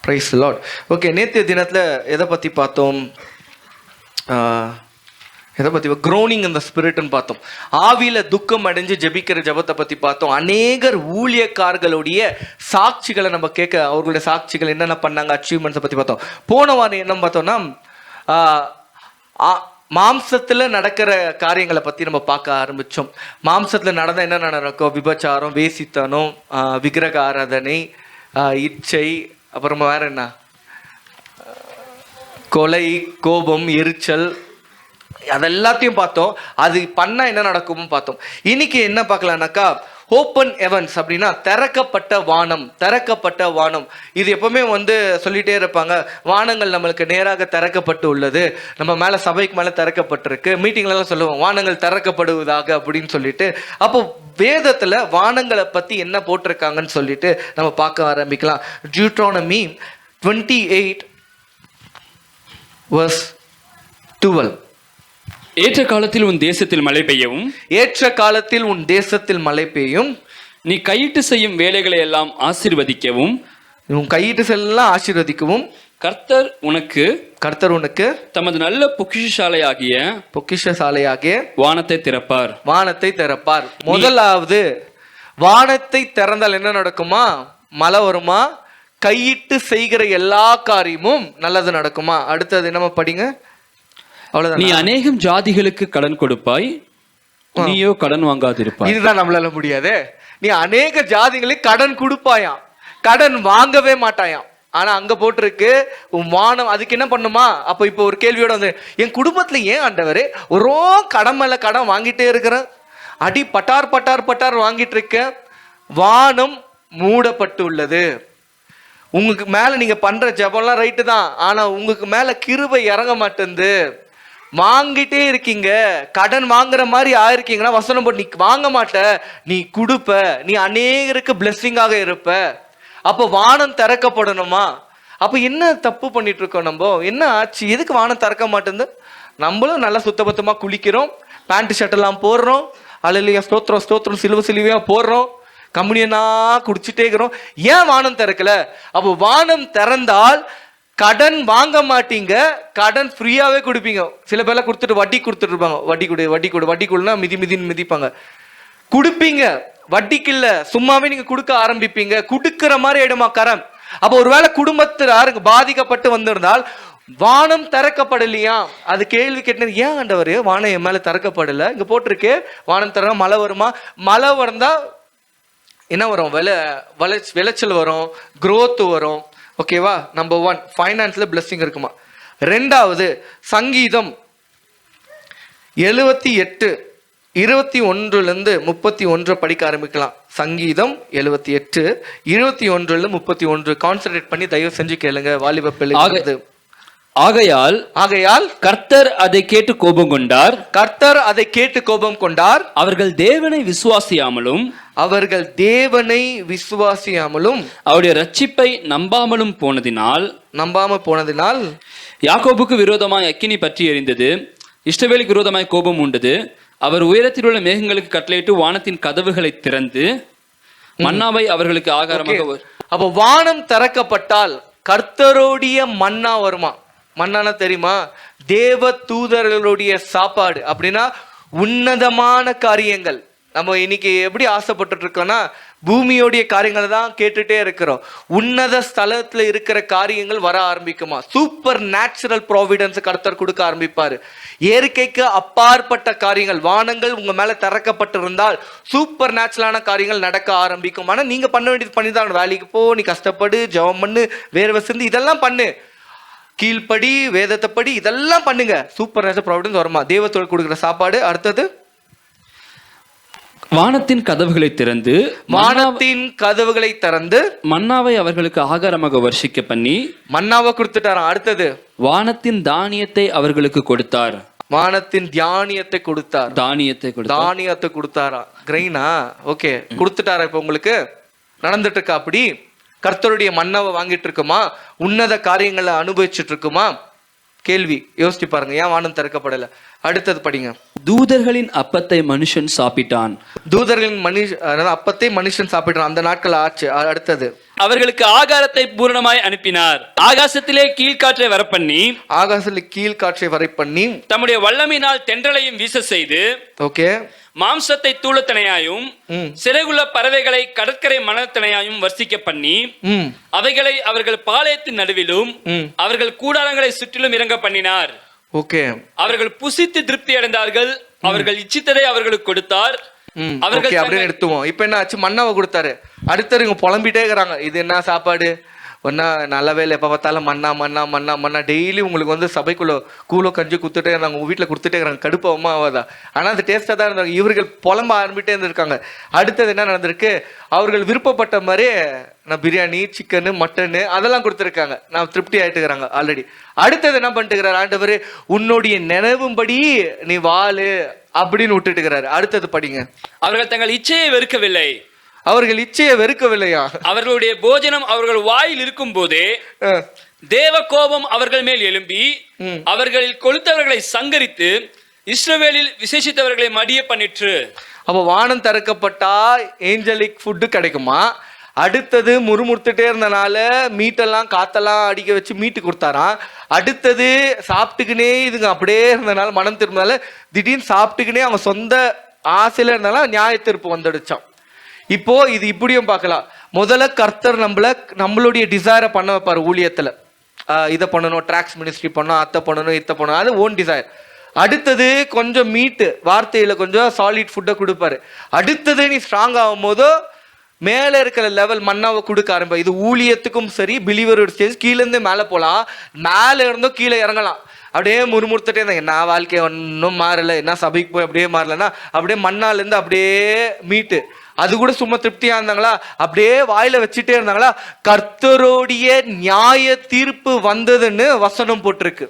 Praise the Lord. Okay, நேற்றைய தினத்தில் எதை பற்றி பார்த்தோம்? எதை பற்றி? க்ரோனிங் இந்த ஸ்பிரிட்னு பார்த்தோம். ஆவியில் துக்கம் அடைஞ்சு ஜெபிக்கிற ஜபத்தை பற்றி பார்த்தோம். அநேகர் ஊழியக்காரர்களுடைய சாட்சிகளை நம்ம கேட்க, அவர்களுடைய சாட்சிகள் என்னென்ன பண்ணாங்க, அச்சீவ்மெண்ட்ஸை பற்றி பார்த்தோம். போன வாரம் என்ன பார்த்தோம்னா, மாம்சத்தில் நடக்கிற காரியங்களை பற்றி நம்ம பார்க்க ஆரம்பித்தோம். மாம்சத்தில் நடந்தால் என்ன நடக்கும்? விபச்சாரம், வேசித்தனம், விக்கிரக ஆராதனை, இச்சை, அப்புறமா வேற என்ன, கொலை, கோபம், எரிச்சல், அதெல்லாத்தையும் பார்த்தோம். அது பண்ணால் என்ன நடக்கும்னு பார்த்தோம். இன்னைக்கு என்ன பார்க்கலாம்னாக்கா, ஓப்பன் ஹெவன்ஸ் அப்படின்னா திறக்கப்பட்ட வானம். திறக்கப்பட்ட வானம் இது எப்பவுமே சொல்லிட்டே இருப்பாங்க, வானங்கள் நம்மளுக்கு நேராக திறக்கப்பட்டு உள்ளது, நம்ம மேலே சபைக்கு மேலே திறக்கப்பட்டிருக்கு. மீட்டிங்லாம் சொல்லுவோம் வானங்கள் திறக்கப்படுவதாக அப்படின்னு சொல்லிட்டு. அப்போ வேதத்தில் வானங்களை பற்றி என்ன போட்டிருக்காங்கன்னு சொல்லிட்டு நம்ம பார்க்க ஆரம்பிக்கலாம். டியூட்ரானமி 28:12. ஏற்ற காலத்தில் உன் தேசத்தில் மழை பெய்யவும், ஏற்ற காலத்தில் உன் தேசத்தில் மழை பெய்யும், நீ கையிட்டு செய்யும் வேலைகளை எல்லாம் ஆசீர்வதிக்கவும், உன் கையிட்டு செல்லாம் ஆசீர்வதிக்கவும், கர்த்தர் உனக்கு தமது நல்ல பொக்கிஷசாலையாகிய வானத்தை திறப்பார். வானத்தை திறப்பார். முதலாவது வானத்தை திறந்தால் என்ன நடக்குமா? மழை வருமா? கையிட்டு செய்கிற எல்லா காரியமும் நல்லது நடக்குமா? அடுத்தது என்னமா படிங்க. நீ அநேகம் ஜாதிகளுக்கு கடன் கொடுப்பாய், நீயோ கடன் வாங்காதிருப்பாய். இதுதான் நம்மளால முடியாது. நீ அநேக ஜாதிகளுக்கு கடன் கொடுப்பாயாம், கடன் வாங்கவே மாட்டாயாம். ஆனா அங்க போட்டிருக்கு உன் வானம். அதுக்கு என்ன பண்ணுமா? அப்ப இப்ப ஒரு கேள்வியோட என் குடும்பத்துல ஏன் ஆண்டவரே ஒரு கடன் மேல கடன் வாங்கிட்டே இருக்கிறேன், அடி பட்டார் பட்டார் பட்டார் வாங்கிட்டு இருக்கேன். வானம் மூடப்பட்டு உள்ளது. உங்களுக்கு மேல நீங்க பண்ற ஜெபம்லாம் ரைட்டு தான், ஆனா உங்களுக்கு மேல கிருபை இறங்க மாட்டேங்குது. வாங்கிட்டே இருக்கீங்க, கடன் வாங்குற மாதிரி ஆயிருக்கீங்கன்னா வசனம் போட்டு, நீ வாங்க மாட்ட, நீ கொடுப்ப, நீ அநேகருக்கு பிளெஸ்ஸிங்காக இருப்ப. அப்போ வானம் திறக்கப்படணுமா? அப்போ என்ன தப்பு பண்ணிட்டு இருக்கோம் நம்ம? என்ன ஆச்சு? எதுக்கு வானம் திறக்க மாட்டேங்குது? நம்மளும் நல்லா சுத்தபத்தமாக குளிக்கிறோம், பேண்ட் ஷர்ட்டெல்லாம் போடுறோம், அல்லையா ஸ்தோத்திரம் ஸ்தோத்திரம் சிலுவை சிலுவையாக போடுறோம், கம்யூனியனா குடிச்சிட்டே இருக்கிறோம். ஏன் வானம் திறக்கல? அப்போ வானம் திறந்தால் கடன் வாங்க மாட்டீங்க, கடன் ஃப்ரீயாவே கொடுப்பீங்க. சில பேர்லாம் கொடுத்துட்டு வட்டி கொடுத்துட்டு இருப்பாங்க, வட்டி கொடு வட்டி கொடு வட்டி கொடுனா மிதின்னு மிதிப்பாங்க. கொடுப்பீங்க, வட்டிக்கு இல்ல, சும்மாவே நீங்க கொடுக்க ஆரம்பிப்பீங்க. கொடுக்கிற மாதிரி ஆயிடுமா கரம்? அப்போ ஒருவேளை குடும்பத்தில் யாருக்கு பாதிக்கப்பட்டு வந்திருந்தால் வானம் திறக்கப்படலையா? அது கேள்வி கேட்டது. ஏன் ஆண்டவர் வானம் என் மேல திறக்கப்படல? இங்க போட்டிருக்கு வானம் திறக்க மழை வருமா? மழை வந்தா என்ன வரும்? விளைச்சல் வரும், growth வரும். ஓகேவா? நம்பர் 1 ஃபைனான்ஸ்ல பிளெஸிங் இருக்குமா? ரெண்டாவது சங்கீதம் 78:21 படிக்க ஆரம்பிக்கலாம். சங்கீதம் 78:21 கான்சென்ட்ரேட் பண்ணி தயவு செஞ்சு கேளுங்க வாலிப பிள்ளை. ஆகையால் கர்த்தர் அதை கேட்டு கோபம் கொண்டார். கர்த்தர் அதை கேட்டு கோபம் கொண்டார். அவர்கள் தேவனை விசுவாசியாமலும் அவருடைய ரட்சிப்பை நம்பாமல் போனதினால் யாக்கோபுக்கு விரோதமாய் அக்கினி பற்றி எரிந்தது, இஸ்ரவேலுக்கு விரோதமாய் கோபம் உண்டது. அவர் உயரத்தில் உள்ள மேகங்களுக்கு கட்டளையிட்டு வானத்தின் கதவுகளை திறந்து மன்னாவை அவர்களுக்கு ஆகாரமாக. அப்போ வானம் திறக்கப்பட்டால் கர்த்தருடைய மன்னா வருமா? மன்னானா தெரியுமா? தேவ தூதர்களுடைய சாப்பாடு. அப்படின்னா உன்னதமான காரியங்கள். நம்ம இன்னைக்கு எப்படி ஆசைப்பட்டு இருக்கோம்னா பூமியோடைய காரியங்களை தான் கேட்டுட்டே இருக்கிறோம். உன்னத ஸ்தலத்துல இருக்கிற காரியங்கள் வர ஆரம்பிக்குமா? சூப்பர் நேச்சுரல் ப்ராவிடன்ஸ் கர்த்தர் கொடுக்க ஆரம்பிப்பாரு. இயற்கைக்கு அப்பாற்பட்ட காரியங்கள், வானங்கள் உங்க மேல திறக்கப்பட்டிருந்தால் சூப்பர் நேச்சுரலான காரியங்கள் நடக்க ஆரம்பிக்கும். ஆனா நீங்க பண்ண வேண்டியது பண்ணிதான். வேலைக்கு போ, நீ கஷ்டப்படு, ஜெபம் பண்ணு, வேர்வை சிந்து, இதெல்லாம் பண்ணு, கீழ்படி, வேதத்தை படி, இதெல்லாம் பண்ணுங்க. சூப்பர் நேச்சுரல் ப்ராவிடன்ஸ் வருமா? தேவத்தோடு கொடுக்குற சாப்பாடு. அடுத்தது வானத்தின் கதவுகளை திறந்து மன்னாவை அவர்களுக்கு ஆகாரமாக வர்ஷிக்க பண்ணி மன்னாவை கொடுத்துட்டாராம். அடுத்தது வானத்தின் தானியத்தை அவர்களுக்கு கொடுத்தார். வானத்தின் தானியத்தை கொடுத்தாரா? கிரைனா? ஓகே, கொடுத்துட்டாரா? இப்ப உங்களுக்கு நடந்துட்டு இருக்கா? அப்படி கர்த்தருடைய மன்னாவை வாங்கிட்டு இருக்குமா? உன்னத காரியங்களை அனுபவிச்சுட்டு இருக்குமா? கேள்வி யோசிச்சு பாருங்க, ஏன் வானம் திறக்கப்படல? அடுத்தது படிங்க. தூதர்களின் அப்பத்தை மனுஷன் சாப்பிட்டான். தூதர்களின் அதாவது அப்பத்தை மனுஷன் சாப்பிட்டான், அந்த நாட்கள் ஆச்சு. அடுத்தது, அவர்களுக்கு ஆகாரத்தை பூரணமாய் அனுப்பினார். ஆகாசத்திலே கீழ்காற்றை வரப்பண்ணி, ஆகாசத்தில் கீழ்காற்றை வரை பண்ணி, தம்முடைய வல்லமையினால் தென்றலையும் வீச செய்து, ஓகே, மாம்சத்தை தூளத்தனையாயும் சிறைகுள்ள பறவைகளை கடற்கரை மணத்தனையாயும் வர்ஷிக்க பண்ணி, அவைகளை அவர்கள் பாளையத்தின் நடுவிலும் அவர்கள் கூடாரங்களை சுற்றிலும் இறங்க பண்ணினார். ஓகே, அவர்கள் புசித்து திருப்தி அடைந்தார்கள். அவர்கள் இச்சித்ததை அவர்களுக்கு கொடுத்தார். அவர்கள் அப்படின்னு எடுத்துவோம். இப்ப என்ன ஆச்சு? மன்னாவை கொடுத்தாரு. அடுத்தது இவங்க புலம்பிட்டே இருக்கிறாங்க, இது என்ன சாப்பாடு, ஒன்னா நல்லவே இல்லை, எப்ப பார்த்தாலும் மண்ணா மண்ணா மண்ணா மண்ணா. டெய்லி உங்களுக்கு வந்து சபைக்குள்ள கூலோ கஞ்சி குத்துட்டே இருந்தாங்க, உங்க வீட்டுல கொடுத்துட்டே இருக்கிறாங்க. கடுப்பாவமா ஆகாதா? ஆனா அது டேஸ்டா தான் இருந்தாங்க. இவர்கள் புலம்ப ஆரம்பிட்டே இருந்திருக்காங்க. அடுத்தது என்ன நடந்திருக்கு? அவர்கள் விருப்பப்பட்ட மாதிரி நான் பிரியாணி, சிக்கனு, மட்டனு அதெல்லாம் கொடுத்துருக்காங்க. நான் திருப்தி ஆயிட்டு இருக்கிறாங்க ஆல்ரெடி. அடுத்தது என்ன பண்ணிட்டு இருக்கிறார் ஆண்டவர்? உன்னுடைய நினைவும்படி நீ வாழு அப்படின்னு விட்டுட்டு இருக்கிறாரு. அடுத்தது படிங்க. அவர்கள் தங்கள் இச்சையை வெறுக்கவில்லை. அவர்கள் இச்சையை வெறுக்கவில்லையா? அவர்களுடைய போஜனம் அவர்கள் வாயில் இருக்கும் போதே தேவ கோபம் அவர்கள் மேல் எழும்பி அவர்களில் கொளுத்தவர்களை சங்கரித்து இஸ்ரவேலில் விசேஷித்தவர்களை மடிய பண்ணிற்று. அப்போ வானம் திறக்கப்பட்டா ஏஞ்சலிக் ஃபுட்டு கிடைக்குமா? அடுத்தது முறுமுறுத்துட்டே இருந்தனால மீட்டெல்லாம் காத்தெல்லாம் அடிக்க வச்சு மீட்டு கொடுத்தாராம். அடுத்தது சாப்பிட்டுக்கினே இதுங்க அப்படியே இருந்தனால மனம் திரும்பினால திடீர்னு சாப்பிட்டுக்கினே அவங்க சொந்த ஆசையில இருந்தாலும் நியாய தீர்ப்பு வந்துடுச்சான். இப்போ இது இப்படியும் பார்க்கலாம். முதல்ல கர்த்தர் நம்மளுடைய டிசைரை பண்ண வைப்பாரு ஊழியத்துல. இதை பண்ணணும், ட்ராக்ஸ் மினிஸ்ட்ரி பண்ணணும், அத்தை பண்ணணும், இத்தை பண்ணணும், அது ஓன் டிசைர். அடுத்தது கொஞ்சம் மீட்டு வார்த்தையில கொஞ்சம் சாலிட் ஃபுட்டை கொடுப்பாரு. அடுத்தது நீ ஸ்ட்ராங் ஆகும் போதோ மேல இருக்கிற லெவல் மண்ணாவை கொடுக்க ஆரம்பி. இது ஊழியத்துக்கும் சரி, பிலீவரோட ஸ்டேஜ் கீழே இருந்து மேல போலாம், மேல இருந்தோ கீழே இறங்கலாம். அப்படியே முறுமுறுத்துட்டே இருந்தாங்க, என்ன வாழ்க்கை ஒன்றும் மாறல, என்ன சபைக்கு போய் அப்படியே மாறலன்னா அப்படியே மண்ணால இருந்து அப்படியே மீட்டு அது கூட சும்மா திருப்தியா இருந்தாங்களா? அப்படியே வாயில வச்சுட்டே இருந்தாங்களா? கர்த்தருடைய நியாய தீர்ப்பு வந்ததுன்னு வசனம் போட்டிருக்கு.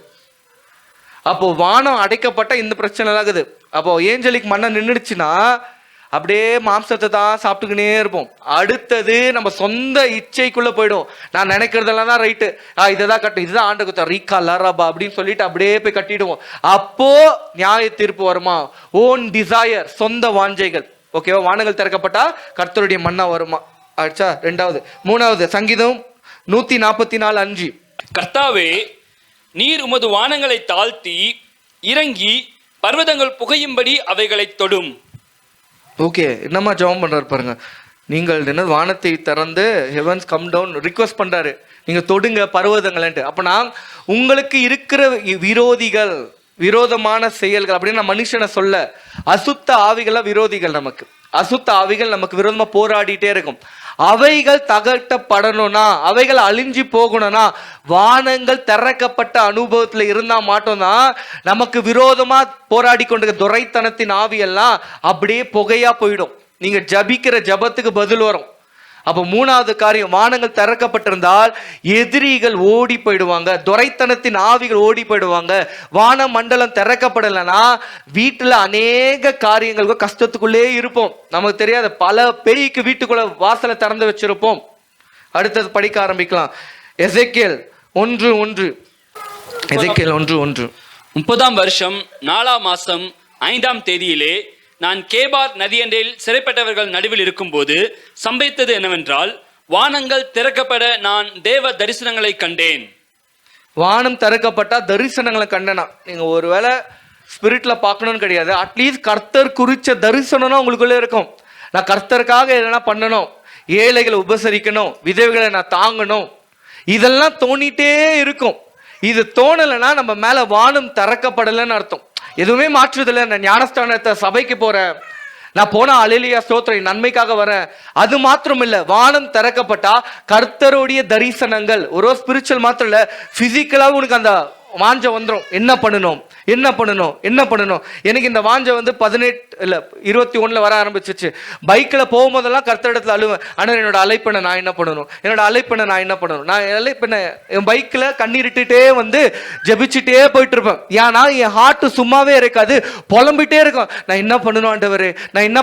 அப்போ வானம் அடைக்கப்பட்ட இந்த பிரச்சனை ஆகுது. அப்போ ஏஞ்சலிக் மண்ணை நின்றுடுச்சுன்னா அப்படியே மாம்சத்தை தான் சாப்பிட்டுக்கினே இருப்போம். அடுத்தது நம்ம சொந்த இச்சைக்குள்ள போயிடும். நான் நினைக்கிறதெல்லாம் தான் ரைட்டு, இதைதான் கட்டும், இதுதான் ஆண்டு குத்தா ரீகா லரபா அப்படின்னு சொல்லிட்டு அப்படியே போய் கட்டிடுவோம். அப்போ நியாய தீர்ப்பு வருமா? ஓன் டிசையர், சொந்த வாஞ்சைகள். ஓகேவா? வானங்கள் திறக்கப்பட்டா கர்த்தருடைய மன்னா வருமா? ஆச்சா. ரெண்டாவது. மூணாவது சங்கீதம் 144:5. கர்த்தாவே, நீர் உமது வானங்களை தாழ்த்தி இறங்கி பர்வதங்கள் புகையும்படி அவைகளை தொடும். ஓகே, என்னம்மா ஜெபம் பண்றாரு பாருங்க. நீங்கள் என்ன வானத்தை திறந்து ஹெவன்ஸ் கம் டவுன் ரிக்வெஸ்ட் பண்றாரு, நீங்க தொடுங்க பர்வதங்கள்ன்ட்டு. அப்பனா உங்களுக்கு இருக்கிற விரோதிகள், விரோதமான செயல்கள் அப்படின்னு நான் மனுஷனை சொல்ல, அசுத்த ஆவிகள விரோதிகள், நமக்கு அசுத்த ஆவிகள் நமக்கு விரோதமா போராடிட்டே இருக்கும். அவைகள் தகட்டப்படணும்னா, அவைகள் அழிஞ்சு போகணும்னா வானங்கள் திறக்கப்பட்ட அனுபவத்துல இருந்தா மாட்டோம்தான் நமக்கு விரோதமா போராடி கொண்டிருக்க துரைத்தனத்தின் ஆவியெல்லாம் அப்படியே புகையா போயிடும். நீங்க ஜபிக்கிற ஜபத்துக்கு பதில் வரும். அப்போ மூணாவது காரியம், வானங்கள் திறக்கப்பட்டிருந்தால் எதிரிகள் ஓடி போயிடுவாங்க, துரைத்தனத்தின் ஆவிகள் ஓடி போயிடுவாங்க. வான மண்டலம் திறக்கப்படலைன்னா வீட்டுல அநேக காரியங்களுக்கு கஷ்டத்துக்குள்ளே இருப்போம். நமக்கு தெரியாத பல பேய்க்கு வீட்டுக்குள்ள வாசலை திறந்து வச்சிருப்போம். அடுத்தது படிக்க ஆரம்பிக்கலாம். எசேக்கியேல் 1:1. எசேக்கியேல் 1:1. 30ஆம் வருஷம் 4ஆம் மாசம் 5ஆம் தேதியிலே நான் கேபார் நதியண்டையில் சிறைப்பட்டவர்கள் நடுவில் இருக்கும்போது சம்பவித்தது என்னவென்றால், வானங்கள் திறக்கப்பட நான் தேவ தரிசனங்களை கண்டேன். வானம் திறக்கப்பட்டா தரிசனங்களை கண்டனா? நீங்க ஒருவேளை ஸ்பிரிட்ல பார்க்கணும்னு கிடையாது, அட்லீஸ்ட் கர்த்தர் குறிச்ச தரிசனம்னா உங்களுக்குள்ள இருக்கும். நான் கர்த்தருக்காக எதனா பண்ணணும், ஏழைகளை உபசரிக்கணும், விதவைகளை நான் தாங்கணும், இதெல்லாம் தோணிட்டே இருக்கும். இது தோணலைன்னா நம்ம மேல வானம் திறக்கப்படலைன்னு அர்த்தம். எதுவுமே மாற்றுதில்லை. நான் ஞானஸ்தானத்தை சபைக்கு போறேன், நான் போன அலேலியா ஸ்தோத்திரம் நன்மைக்காக வரேன், அது மாத்திரம் இல்ல, வானம் திறக்கப்பட்டா கர்த்தருடைய தரிசனங்கள் ஒரு ஸ்பிரிச்சுவல் மாத்திரம் இல்ல, பிசிக்கலா உனக்கு அந்த வாஞ்ச வந்துடும். என்ன பண்ணணும், என்ன பண்ணணும். எனக்கு இந்த வாஞ்சை வந்து 21 வர ஆரம்பிச்சிச்சு. பைக்கில் போகும்போதெல்லாம் கர்த்தரிடத்துல அழுவேன், ஆனால் என்னோட அழைப்பெண்ணை நான் என்ன பண்ணணும். நான் அழைப்பெண்ணை என் பைக்கில் கண்ணீரிட்டுட்டே வந்து ஜெபிச்சுட்டே போயிட்டு இருப்பேன். ஏன்னா என் ஹார்ட் சும்மாவே இருக்காது, புலம்பிட்டே இருக்கும். நான் என்ன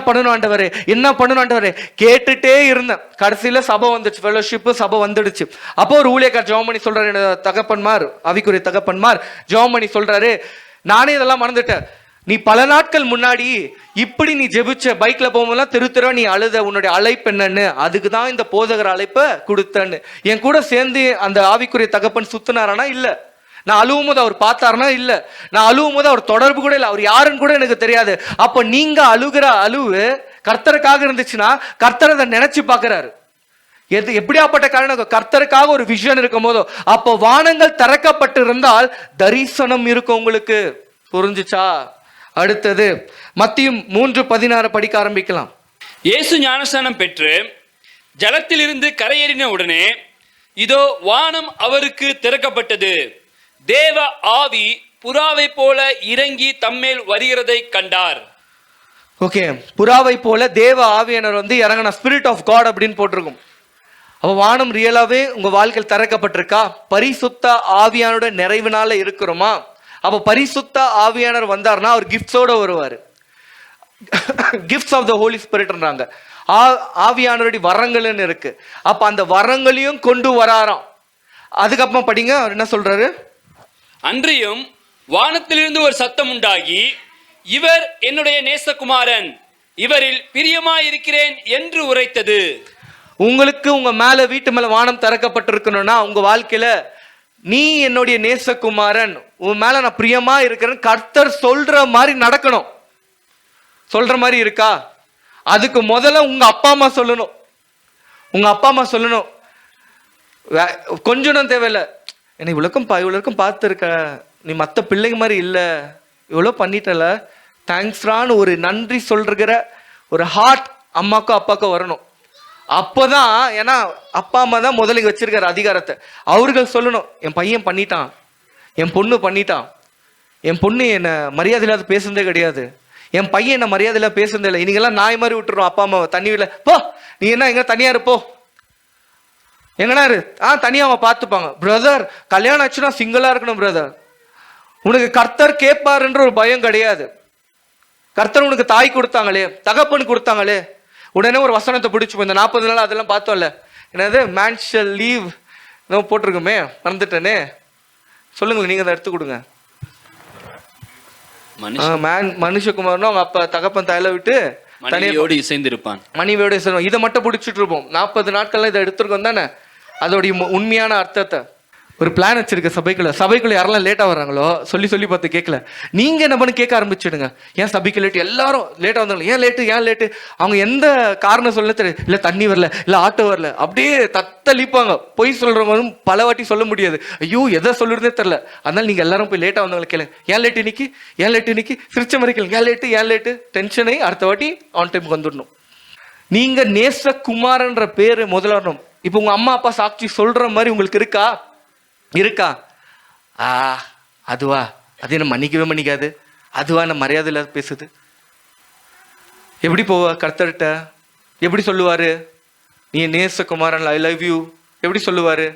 பண்ணணும் ஆண்டவரே கேட்டுட்டே இருந்தேன். கடைசியில சபை வந்துச்சு, ஃபெலோஷிப் சபை வந்துடுச்சு. அப்போ ஒரு ஊழியக்கார் ஜெபம் பண்ணி சொல்றாரு, என்னோட தகப்பன்மார், ஆவிக்குரிய தகப்பன்மார் ஜெபம் பண்ணி சொல்றாரு, நானே இதெல்லாம் மறந்துட்டேன், நீ பல நாட்கள் முன்னாடி இப்படி நீ ஜெபிச்ச, பைக்ல போகும்போதெல்லாம் தெருவா நீ அழுத, உன்னுடைய அழைப்பு என்னன்னு, அதுக்கு தான் இந்த போதகர் அழைப்பை கொடுத்தேன்னு. என் கூட சேர்ந்து அந்த ஆவிக்குரிய தகப்பன் சுத்தினாரானா இல்ல. நான் அழுவும் போது அவர் பார்த்தாருனா இல்ல. நான் அழுவும் போது அவர் தொடர்பு கூட இல்லை, அவர் யாருன்னு கூட எனக்கு தெரியாது. அப்ப நீங்க அழுகிற அழுவு கர்த்தருக்காக இருந்துச்சுன்னா கர்த்தர் அதை நினைச்சு பாக்குறாரு. எப்படியாப்பட்ட காரணம், கர்த்தருக்காக ஒரு விஷன் இருக்கும் போதோ, அப்போ வானங்கள் திறக்கப்பட்டு இருந்தால் தரிசனம் இருக்கும் உங்களுக்கு. புரிஞ்சுச்சா? அடுத்தது மத்திய 3:16 படிக்க ஆரம்பிக்கலாம். இயேசு ஞானஸ்நானம் பெற்று ஜலத்திலிருந்து கரையேறின உடனே இதோ வானம் அவருக்கு திறக்கப்பட்டது, தேவ ஆவி புறாவை போல இறங்கி தம்மேல் வருகிறதை கண்டார். ஓகே, புறாவை போல தேவ ஆவியானவர் வந்து இறங்கின, ஸ்பிரிட் ஆஃப் காட் அப்படின்னு போட்டிருக்கும். அப்ப வானம் ரியலாவே உங்க வாழ்க்கையில் திறக்கப்பட்டிருக்கா? பரிசுத்த ஆவியானோட நிறைவினால இருக்கிறோமா? அப்ப பரிசுத்த ஆவியானவர் வந்தார்னா அவர் கிஃப்ட்ஸோட வருவார். கிஃப்ட்ஸ் ஆஃப் த ஹோலி ஸ்பிரிட்ன்றாங்க. ஆவியானவருடைய வரங்கள்னு இருக்கு. அப்ப அந்த வரங்களையும் கொண்டு வராராம். அதுக்கப்புறம் படிங்க, அவர் என்ன சொல்றாரு? அன்றியும் வானத்திலிருந்து ஒரு சத்தம் உண்டாகி, இவர் என்னுடைய நேசகுமாரன், இவரில் பிரியமாயிருக்கிறேன் என்று உரைத்தது. உங்களுக்கு உங்க மேல, வீட்டு மேல வானம் திறக்கப்பட்டிருக்கணும்னா உங்க வாழ்க்கையில நீ என்னுடைய நேசகுமாரன், உன் மேல நான் பிரியமா இருக்கிறேன் கர்த்தர் சொல்ற மாதிரி நடக்கணும். சொல்ற மாதிரி இருக்கா? அதுக்கு முதல்ல உங்க அப்பா அம்மா சொல்லணும். கொஞ்சம் தேவையில்லை, என்னை இவ்வளோக்கும் பார்த்துருக்க, நீ மற்ற பிள்ளைங்க மாதிரி இல்லை, இவ்வளோ பண்ணிட்டல, தேங்க்ஸ்ரான்னு ஒரு நன்றி சொல்கிற ஒரு ஹார்ட் அம்மாக்கோ அப்பாக்கோ வரணும். அப்போதான், ஏன்னா அப்பா அம்மா தான் முதலுக்கு வச்சிருக்கிற அதிகாரத்தை. அவர்கள் சொல்லணும், என் பையன் பண்ணிட்டான், என் பொண்ணு பண்ணிட்டான், என் பொண்ணு என்னை மரியாதை இல்லாத பேசுனதே கிடையாது, என் பையன் என்ன மரியாதை இல்லாத பேசுனதே இல்லை. இன்னைக்கெல்லாம் நாய் மாதிரி விட்டுறோம் அப்பா அம்மாவை. தண்ணியில் போ, நீ என்ன எங்க தனியா இருப்போ, எங்கனா இரு, தனியா அவங்க பார்த்துப்பாங்க. பிரதர், கல்யாணம் ஆச்சுன்னா சிங்கிளா இருக்கணும் பிரதர். உனக்கு கர்த்தர் கேட்பாருன்ற ஒரு பயம் கிடையாது. கர்த்தர் உனக்கு தாய் கொடுத்தாங்களே, தகப்பன் கொடுத்தாங்களே. உடனே ஒரு வசனத்தை பிடிச்சி இந்த 40 நாள் அதெல்லாம் பார்த்தோம்ல, என்னது மேன் ஷல் லீவ் போட்டிருக்குமே, மறந்துட்டேனே. சொல்லுங்க, நீங்க அதை எடுத்து கொடுங்க. மனுஷகுமார்னு அவங்க அப்பா தகப்பன் தாயில விட்டு மனைவியோடு இசைந்திருப்பான். இதை மட்டும் பிடிச்சிட்டு இருப்போம். 40 நாட்கள்ல இதை எடுத்திருக்கோம் தானே. அதோடைய உண்மையான அர்த்தத்தை ஒரு பிளான் வச்சிருக்க. சபைக்குள்ள யாரெல்லாம் லேட்டா வர்றாங்களோ சொல்லி பார்த்து கேட்கல, நீங்க என்ன பண்ணி கேட்க ஆரம்பிச்சிடுங்க. ஏன் சபைக்கு லேட்டு? எல்லாரும் லேட்டா வந்தாங்க, ஏன் லேட்டு? அவங்க எந்த காரணம் சொல்ல தெரியாது. இல்ல தண்ணி வரல, இல்ல ஆட்டோ வரல, அப்படியே தத்தளிப்பாங்க. பொய் சொல்றவங்க பல வாட்டி சொல்ல முடியாது. ஐயோ எதை சொல்லுறதே தெரியல. அதனால நீங்க எல்லாரும் போய் லேட்டா வந்தவங்களை கேளுங்க, ஏன் லேட்டு இன்னைக்கு சிரிச்ச மாதிரி கேளுங்க, ஏன் லேட்டு டென்ஷனை அடுத்த வாட்டி ஆன் டைமுக்கு வந்துடணும். நீங்க நேசகுமாரன்ற பேரு முதல்ல வரணும். இப்போ உங்க அம்மா அப்பா சாட்சி சொல்ற மாதிரி உங்களுக்கு இருக்கா? அதுவா, அது என்ன மன்னிக்காது, அதுவா என்ன மரியாதை இல்லாத பேசுது. எப்படி போவா கர்த்தர்கிட்ட? எப்படி சொல்லுவாரு நீ நேசகுமாரன், ஐ லவ் யூ? எப்படி சொல்லுவாரு?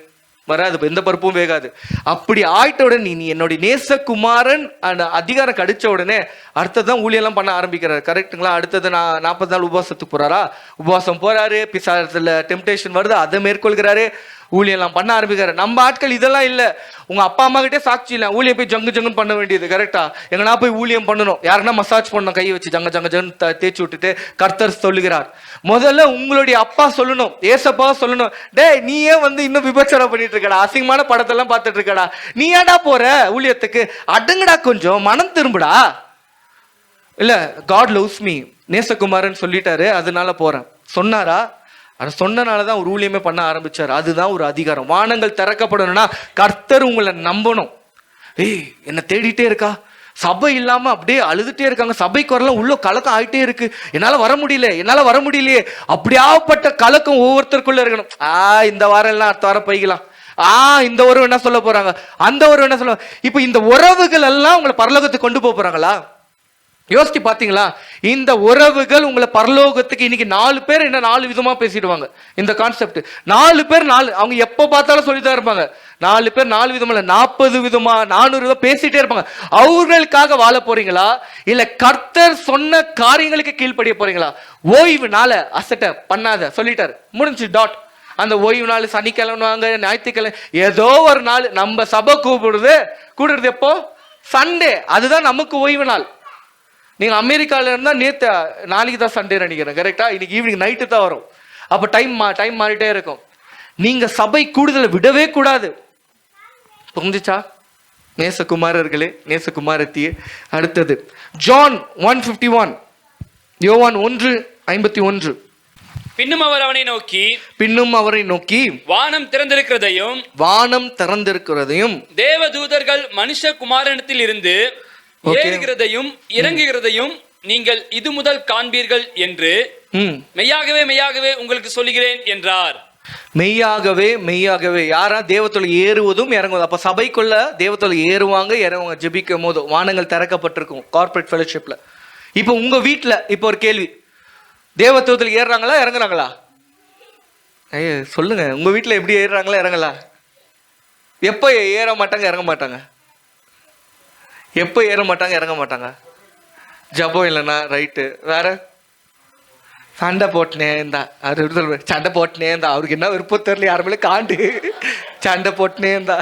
வராது, எந்த பருப்பும் வேகாது. அப்படி ஆயிட்ட உடனே நீ என்னுடைய நேசகுமாரன் அந்த அதிகாரம் கடிச்ச உடனே அடுத்ததான் ஊழியெல்லாம் பண்ண ஆரம்பிக்கிறாரு. கரெக்டுங்களா? அடுத்தது 40 நாள் உபவாசத்துக்கு போறாரா? உபவாசம் போறாரு, பிசாசத்துல டெம்டேஷன் வருது, அதை மேற்கொள்கிறாரு, ஊழியெல்லாம் பண்ண ஆரம்பிக்கிறாரு. நம்ம ஆட்கள் இதெல்லாம் இல்லை. உங்க அப்பா அம்மா கிட்டே சாட்சி இல்லை, ஊழியம் போய் ஜங்குன்னு பண்ண வேண்டியது. கரெக்டா? எங்கன்னா போய் ஊழியம் பண்ணணும், யாருன்னா மசாஜ் பண்ணணும், கையை வச்சு ஜங்கன்னு தேய்ச்சி விட்டுட்டு கர்த்தர் சொல்லுகிறார். முதல்ல உங்களுடைய அப்பா சொல்லணும், ஏசப்பா சொல்லணும், டே நீ ஏன் இன்னும் விபச்சாரம் பண்ணிட்டு இருக்கடா, அசிங்கமான படத்தெல்லாம் பார்த்துட்டு இருக்கடா, நீ ஏன்டா போற ஊழியத்துக்கு, அடங்குடா, கொஞ்சம் மனம் திரும்புடா. இல்ல, காட் லவ்ஸ் மீ, நேசகுமாரன் சொல்லிட்டாரு அதனால போறேன் சொன்னாரா? அதை சொன்னனாலதான் ஒரு ஊழியமே பண்ண ஆரம்பிச்சாரு. அதுதான் ஒரு அதிகாரம். வானங்கள் திறக்கப்படணும்னா கர்த்தர் உங்களை நம்பணும். என்ன தேடிட்டே இருக்கா, சபை இல்லாம அப்படியே அழுதுட்டே இருக்காங்க, சபைக்கு வரலாம், உள்ள கலக்கம் ஆயிட்டே இருக்கு, என்னால வர முடியலையே, அப்படியாப்பட்ட கலக்கம் ஒவ்வொருத்தருக்குள்ள இருக்கணும். இந்த வாரம் எல்லாம் அடுத்த வாரம் போய்க்கலாம், இந்த உறவு என்ன சொல்ல போறாங்க, அந்த உறவு என்ன சொல்ல. இப்ப இந்த உறவுகள் எல்லாம் உங்களை பரலோகத்துக்கு கொண்டு போக போறாங்களா? யோசிச்சு பாத்தீங்களா? இந்த உறவுகள் உங்களை பரலோகத்துக்கு இன்னைக்கு 4 பேர் என்ன 4 விதமா பேசிடுவாங்க. இந்த கான்செப்ட் 4 பேர் 4, அவங்க எப்ப பார்த்தாலும் சொல்லிதான் இருப்பாங்க. 4 பேர் 4 விதமா இல்ல, 40 விதமா 400 விதமா பேசிட்டே இருப்பாங்க. அவர்களுக்காக வாழ போறீங்களா, இல்ல கர்த்தர் சொன்ன காரியங்களுக்கு கீழ்ப்படிய போறீங்களா? ஓய்வு நாள அசட்ட பண்ணாத சொல்லிட்டாரு, முடிஞ்சு டாட். அந்த ஓய்வு நாள் சனிக்கிழமை வாங்க, ஞாயிற்றுக்கிழமை, ஏதோ ஒரு நாள். நம்ம சபை கூடுறது எப்போ? சண்டே. அதுதான் நமக்கு ஓய்வு நாள். நீங்க அமெரிக்கால இருந்தா நாளைக்கு தான் சண்டே நினைக்கிறேன், கரெக்டா? இன்னைக்கு ஈவினிங் நைட்டு தான் வரும். அப்ப டைம் மாறிட்டே இருக்கும். நீங்க சபை கூடுதலை விடவே கூடாது. புரிஞ்சுச்சா நேசகுமாரர்களே, நேசகுமாரத்தியே? அடுத்தது ஜான் 1:51, யோவான் 1:51. பின்னும் அவரை நோக்கி வானம் திறந்திருக்கிறதையும் தேவதூதர்கள் மனுஷகுமாரனிடத்தில் இருந்து ஏறுகிறதையும் இறங்குகிறதையும் நீங்கள் இது முதல் காண்பீர்கள் என்று மெய்யாகவே உங்களுக்கு சொல்லுகிறேன் என்றார். மெய்யாகவே யாரா? தேவத்துல ஏறுவதும் இறங்குவதும். அப்ப சபைக்குள்ள தேவத்துல இறங்குவாங்க ஜெபிக்கும் போது வானங்கள் திறக்கப்பட்டிருக்கும் கார்ப்பரேட் ஃபெலோஷிப்ல. இப்ப உங்க வீட்டுல இப்ப ஒரு கேள்வி, தேவத்துவத்தில் ஏறுறாங்களா இறங்குறாங்களா? சொல்லுங்க, உங்க வீட்டுல எப்படி ஏறுறாங்களா இறங்கலா? எப்ப ஏற மாட்டாங்க இறங்க மாட்டாங்க? எப்ப ஏற மாட்டாங்க இறங்க மாட்டாங்க? ஜபம் இல்லைன்னா ரைட்டு. வேற சண்டை போட்டுனே இருந்தா, சண்டை போட்டுனே இருந்தா, அவருக்கு என்ன விருப்பம் தெரியல, யாருமே காண்டு சண்டை போட்டுனே இருந்தா.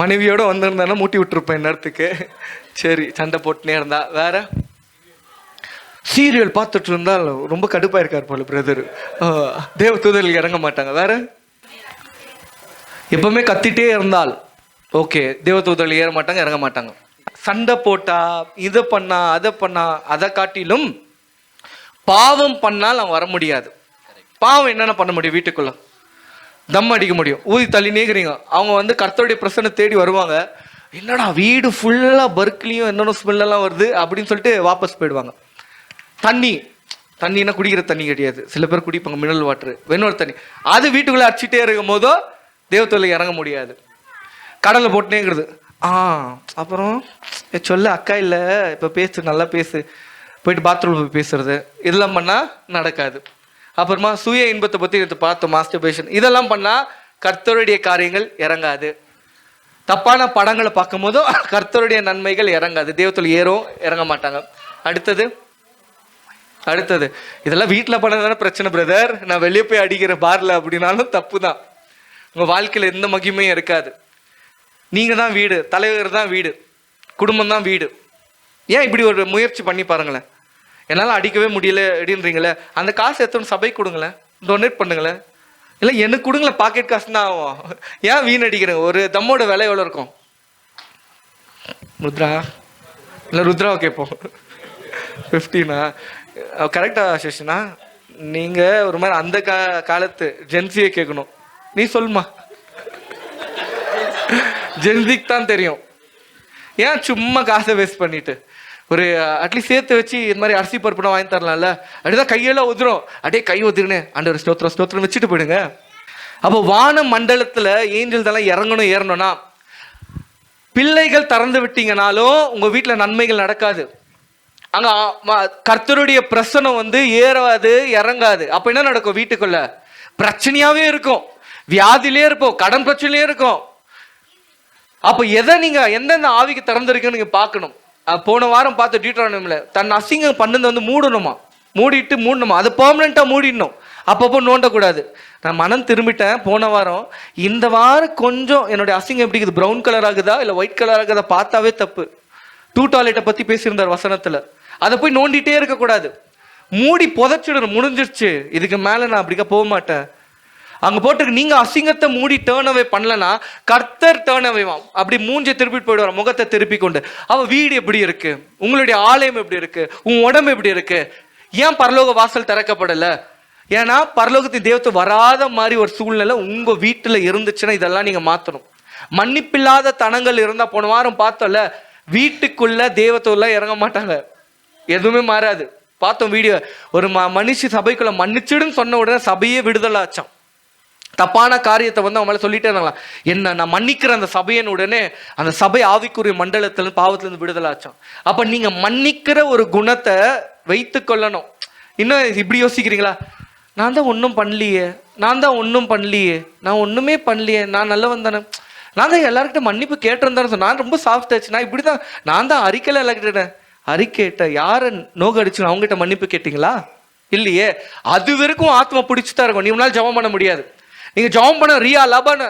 மனைவியோட வந்திருந்தானா மூட்டி விட்டுருப்பேன் நேரத்துக்கு. சரி, சண்டை போட்டுனே இருந்தா. வேற சீரியல் பார்த்துட்டு இருந்தால் ரொம்ப கடுப்பா இருக்காரு போல பிரதர், தேவ தூதர்கள் இறங்க மாட்டாங்க. வேற எப்பவுமே கத்திட்டே இருந்தால் ஓகே, தேவ தூதர்கள் ஏற மாட்டாங்க இறங்க மாட்டாங்க. சண்டை போட்டா, இதை பண்ணா, அதை பண்ணா, அதை காட்டிலும் பாவம் பண்ணால் அவன் வர முடியாது. பாவம் என்னென்ன பண்ண முடியும்? வீட்டுக்குள்ள தம் அடிக்க முடியும், ஊதி தள்ளி நேக்குறீங்க. அவங்க கர்த்தருடைய பிரசனை தேடி வருவாங்க. என்னடா வீடு ஃபுல்லா பர்க்லியும் என்னென்ன ஸ்மெல்லாம் வருது அப்படின்னு சொல்லிட்டு வாபஸ் போயிடுவாங்க. தண்ணின்னா குடிக்கிற தண்ணி கிடையாது, சில பேர் குடிப்பாங்க மினரல் வாட்டர், வெண்ணூர் தண்ணி. அது வீட்டுக்குள்ள அடிச்சுட்டே இருக்கும் போதோ தேவத்துல இறங்க முடியாது. கடலை போட்டுனேங்கிறது. அப்புறம் சொல்ல அக்கா இல்லை, இப்போ பேசு, நல்லா பேசு, போயிட்டு பாத்ரூம் போய் பேசுறது, இதெல்லாம் பண்ணா நடக்காது. அப்புறமா சுய இன்பத்தை பத்தி பார்த்தோம், மாஸ்டர்பேஷன். இதெல்லாம் பண்ணா கர்த்தருடைய காரியங்கள் இறங்காது. தப்பான படங்களை பார்க்கும் போதும் கர்த்தருடைய நன்மைகள் இறங்காது. தேவத்துல ஏறும் இறங்க மாட்டாங்க. அடுத்தது இதெல்லாம் வீட்டில் பண்ணதான பிரச்சனை பிரதர், நான் வெளியே போய் அடிக்கிற பார்ல அப்படின்னாலும் தப்பு தான். உங்க வாழ்க்கையில எந்த மகிமையும் இருக்காது. நீங்க தான் வீடு, தலைவர் தான் வீடு, குடும்பம் தான் வீடு. ஏன் இப்படி ஒரு முயற்சி பண்ணி பாருங்களேன். என்னால் அடிக்கவே முடியல அப்படின்றீங்களே, அந்த காசு எத்தனை சபை கொடுங்களேன், டொனேட் பண்ணுங்களேன். இல்லை எனக்கு கொடுங்களேன், பாக்கெட் காசு தான் ஆகும். ஏன் வீண் அடிக்கிறேன்? ஒரு தம்மோட விலை எவ்வளோ இருக்கும்? ருத்ராவை கேட்போம். 15 கரெக்டா சேஷனா? நீங்க ஒரு மாதிரி அந்த காலத்து ஜென்சியை கேட்கணும். நீ சொல்லுமா, ஜென்சிக்கு தான் தெரியும். ஏன் சும்மா காசை வேஸ்ட் பண்ணிட்டு ஒரு அட்லீஸ்ட் சேர்த்து வச்சு இது மாதிரி அரிசி பருப்புனா வாங்கி தரலாம்ல. அப்படிதான் கையெல்லாம் உதிரும், அப்படியே கை உதிருன்னு ஆண்டவர் ஸ்தோத்திரம் வச்சுட்டு போயிடுங்க. அப்போ வான மண்டலத்துல ஏஞ்சல்ஸ் எல்லாம் இறங்கணும் ஏறணும்னா, பிள்ளைகள் திறந்து விட்டீங்கனாலும் உங்க வீட்டுல நன்மைகள் நடக்காது. அங்க கர்த்தருடைய பிரசனம் ஏறாது இறங்காது. அப்ப என்ன நடக்கும்? வீட்டுக்குள்ள பிரச்சனையாவே இருக்கும், வியாதிலே இருப்போம், கடன் பிரச்சனையே இருக்கும். அப்ப எதை நீங்க எந்தெந்த ஆவிக்கு திறந்திருக்குன்னு நீங்க பார்க்கணும். போன வாரம் பார்த்து டியூட்டரானமில தன் அசிங்கம் பண்ணது மூடணுமா, அது பெர்மனண்டா மூடிடணும். அப்பப்போ நோண்டக்கூடாது. நான் மனம் திரும்பிட்டேன் போன வாரம். இந்த வாரம் கொஞ்சம் என்னுடைய அசிங்கம் எப்படி இருக்குது, ப்ரௌன் கலர் ஆகுதா இல்லை ஒயிட் கலர் ஆகுதா பார்த்தாவே தப்பு. 2 டாய்லெட்டை பத்தி பேசியிருந்தார் வசனத்துல. அதை போய் நோண்டிட்டே இருக்கக்கூடாது, மூடி புதைச்சிடணும். முடிஞ்சிருச்சு, இதுக்கு மேல நான் அப்படிக்கா போக மாட்டேன். அங்க போட்டு நீங்க அசிங்கத்தை மூடி டேர்ன் அவே பண்ணலன்னா கர்த்தர் டேர்ன் அவேவாம். அப்படி மூஞ்சை திருப்பிட்டு போயிடுவார், முகத்தை திருப்பி கொண்டு. அவ வீடு எப்படி இருக்கு, உங்களுடைய ஆலயம் எப்படி இருக்கு, உன் உடம்பு எப்படி இருக்கு? ஏன் பரலோக வாசல் திறக்கப்படல? ஏன்னா பரலோகத்தின் தேவத்தை வராத மாதிரி ஒரு சூழ்நிலை உங்க வீட்டுல இருந்துச்சுன்னா இதெல்லாம் நீங்க மாத்தணும். மன்னிப்பில்லாத தனங்கள் இருந்தா, போன வாரம் பார்த்தோம்ல, வீட்டுக்குள்ள தேவத்தோட இறங்க மாட்டாங்க, எதுவுமே மாறாது. பார்த்தோம் வீடியோ. ஒரு மனுஷி சபைக்குள்ள மன்னிச்சிடுன்னு சொன்ன உடனே சபையே விடுதலாச்சான். தப்பான காரியத்தை வந்து அவன் மேல சொல்லிட்டே இருந்தாங்களா, என்ன நான் மன்னிக்கிற அந்த சபையின் உடனே அந்த சபை ஆவிக்குரிய மண்டலத்துல பாவத்திலிருந்து விடுதலாச்சோம். அப்ப நீங்க மன்னிக்கிற ஒரு குணத்தை வைத்து கொள்ளணும். இன்னும் இப்படி யோசிக்கிறீங்களா, நான் தான் ஒன்றும் பண்ணலையே, நான் ஒண்ணுமே பண்ணலையே, நான் நல்லவன் தானே, நான் தான் எல்லாருக்கிட்ட மன்னிப்பு கேட்டிருந்தான்னு சொன்னேன், நான் ரொம்ப சாஃப்ட் ஆச்சு, நான் இப்படிதான், நான் தான் அறிக்கையில எல்லாக்கிட்டேன். அறிக்கைட்ட யாரை நோக்கு அடிச்சு அவங்ககிட்ட மன்னிப்பு கேட்டீங்களா? இல்லையே. அது வரைக்கும் ஆத்மா பிடிச்சுதான் இருக்கும். நீ முன்னால் ஜபம் பண்ண முடியாது. நீங்க ஜபம் பண்ண ரியா லபான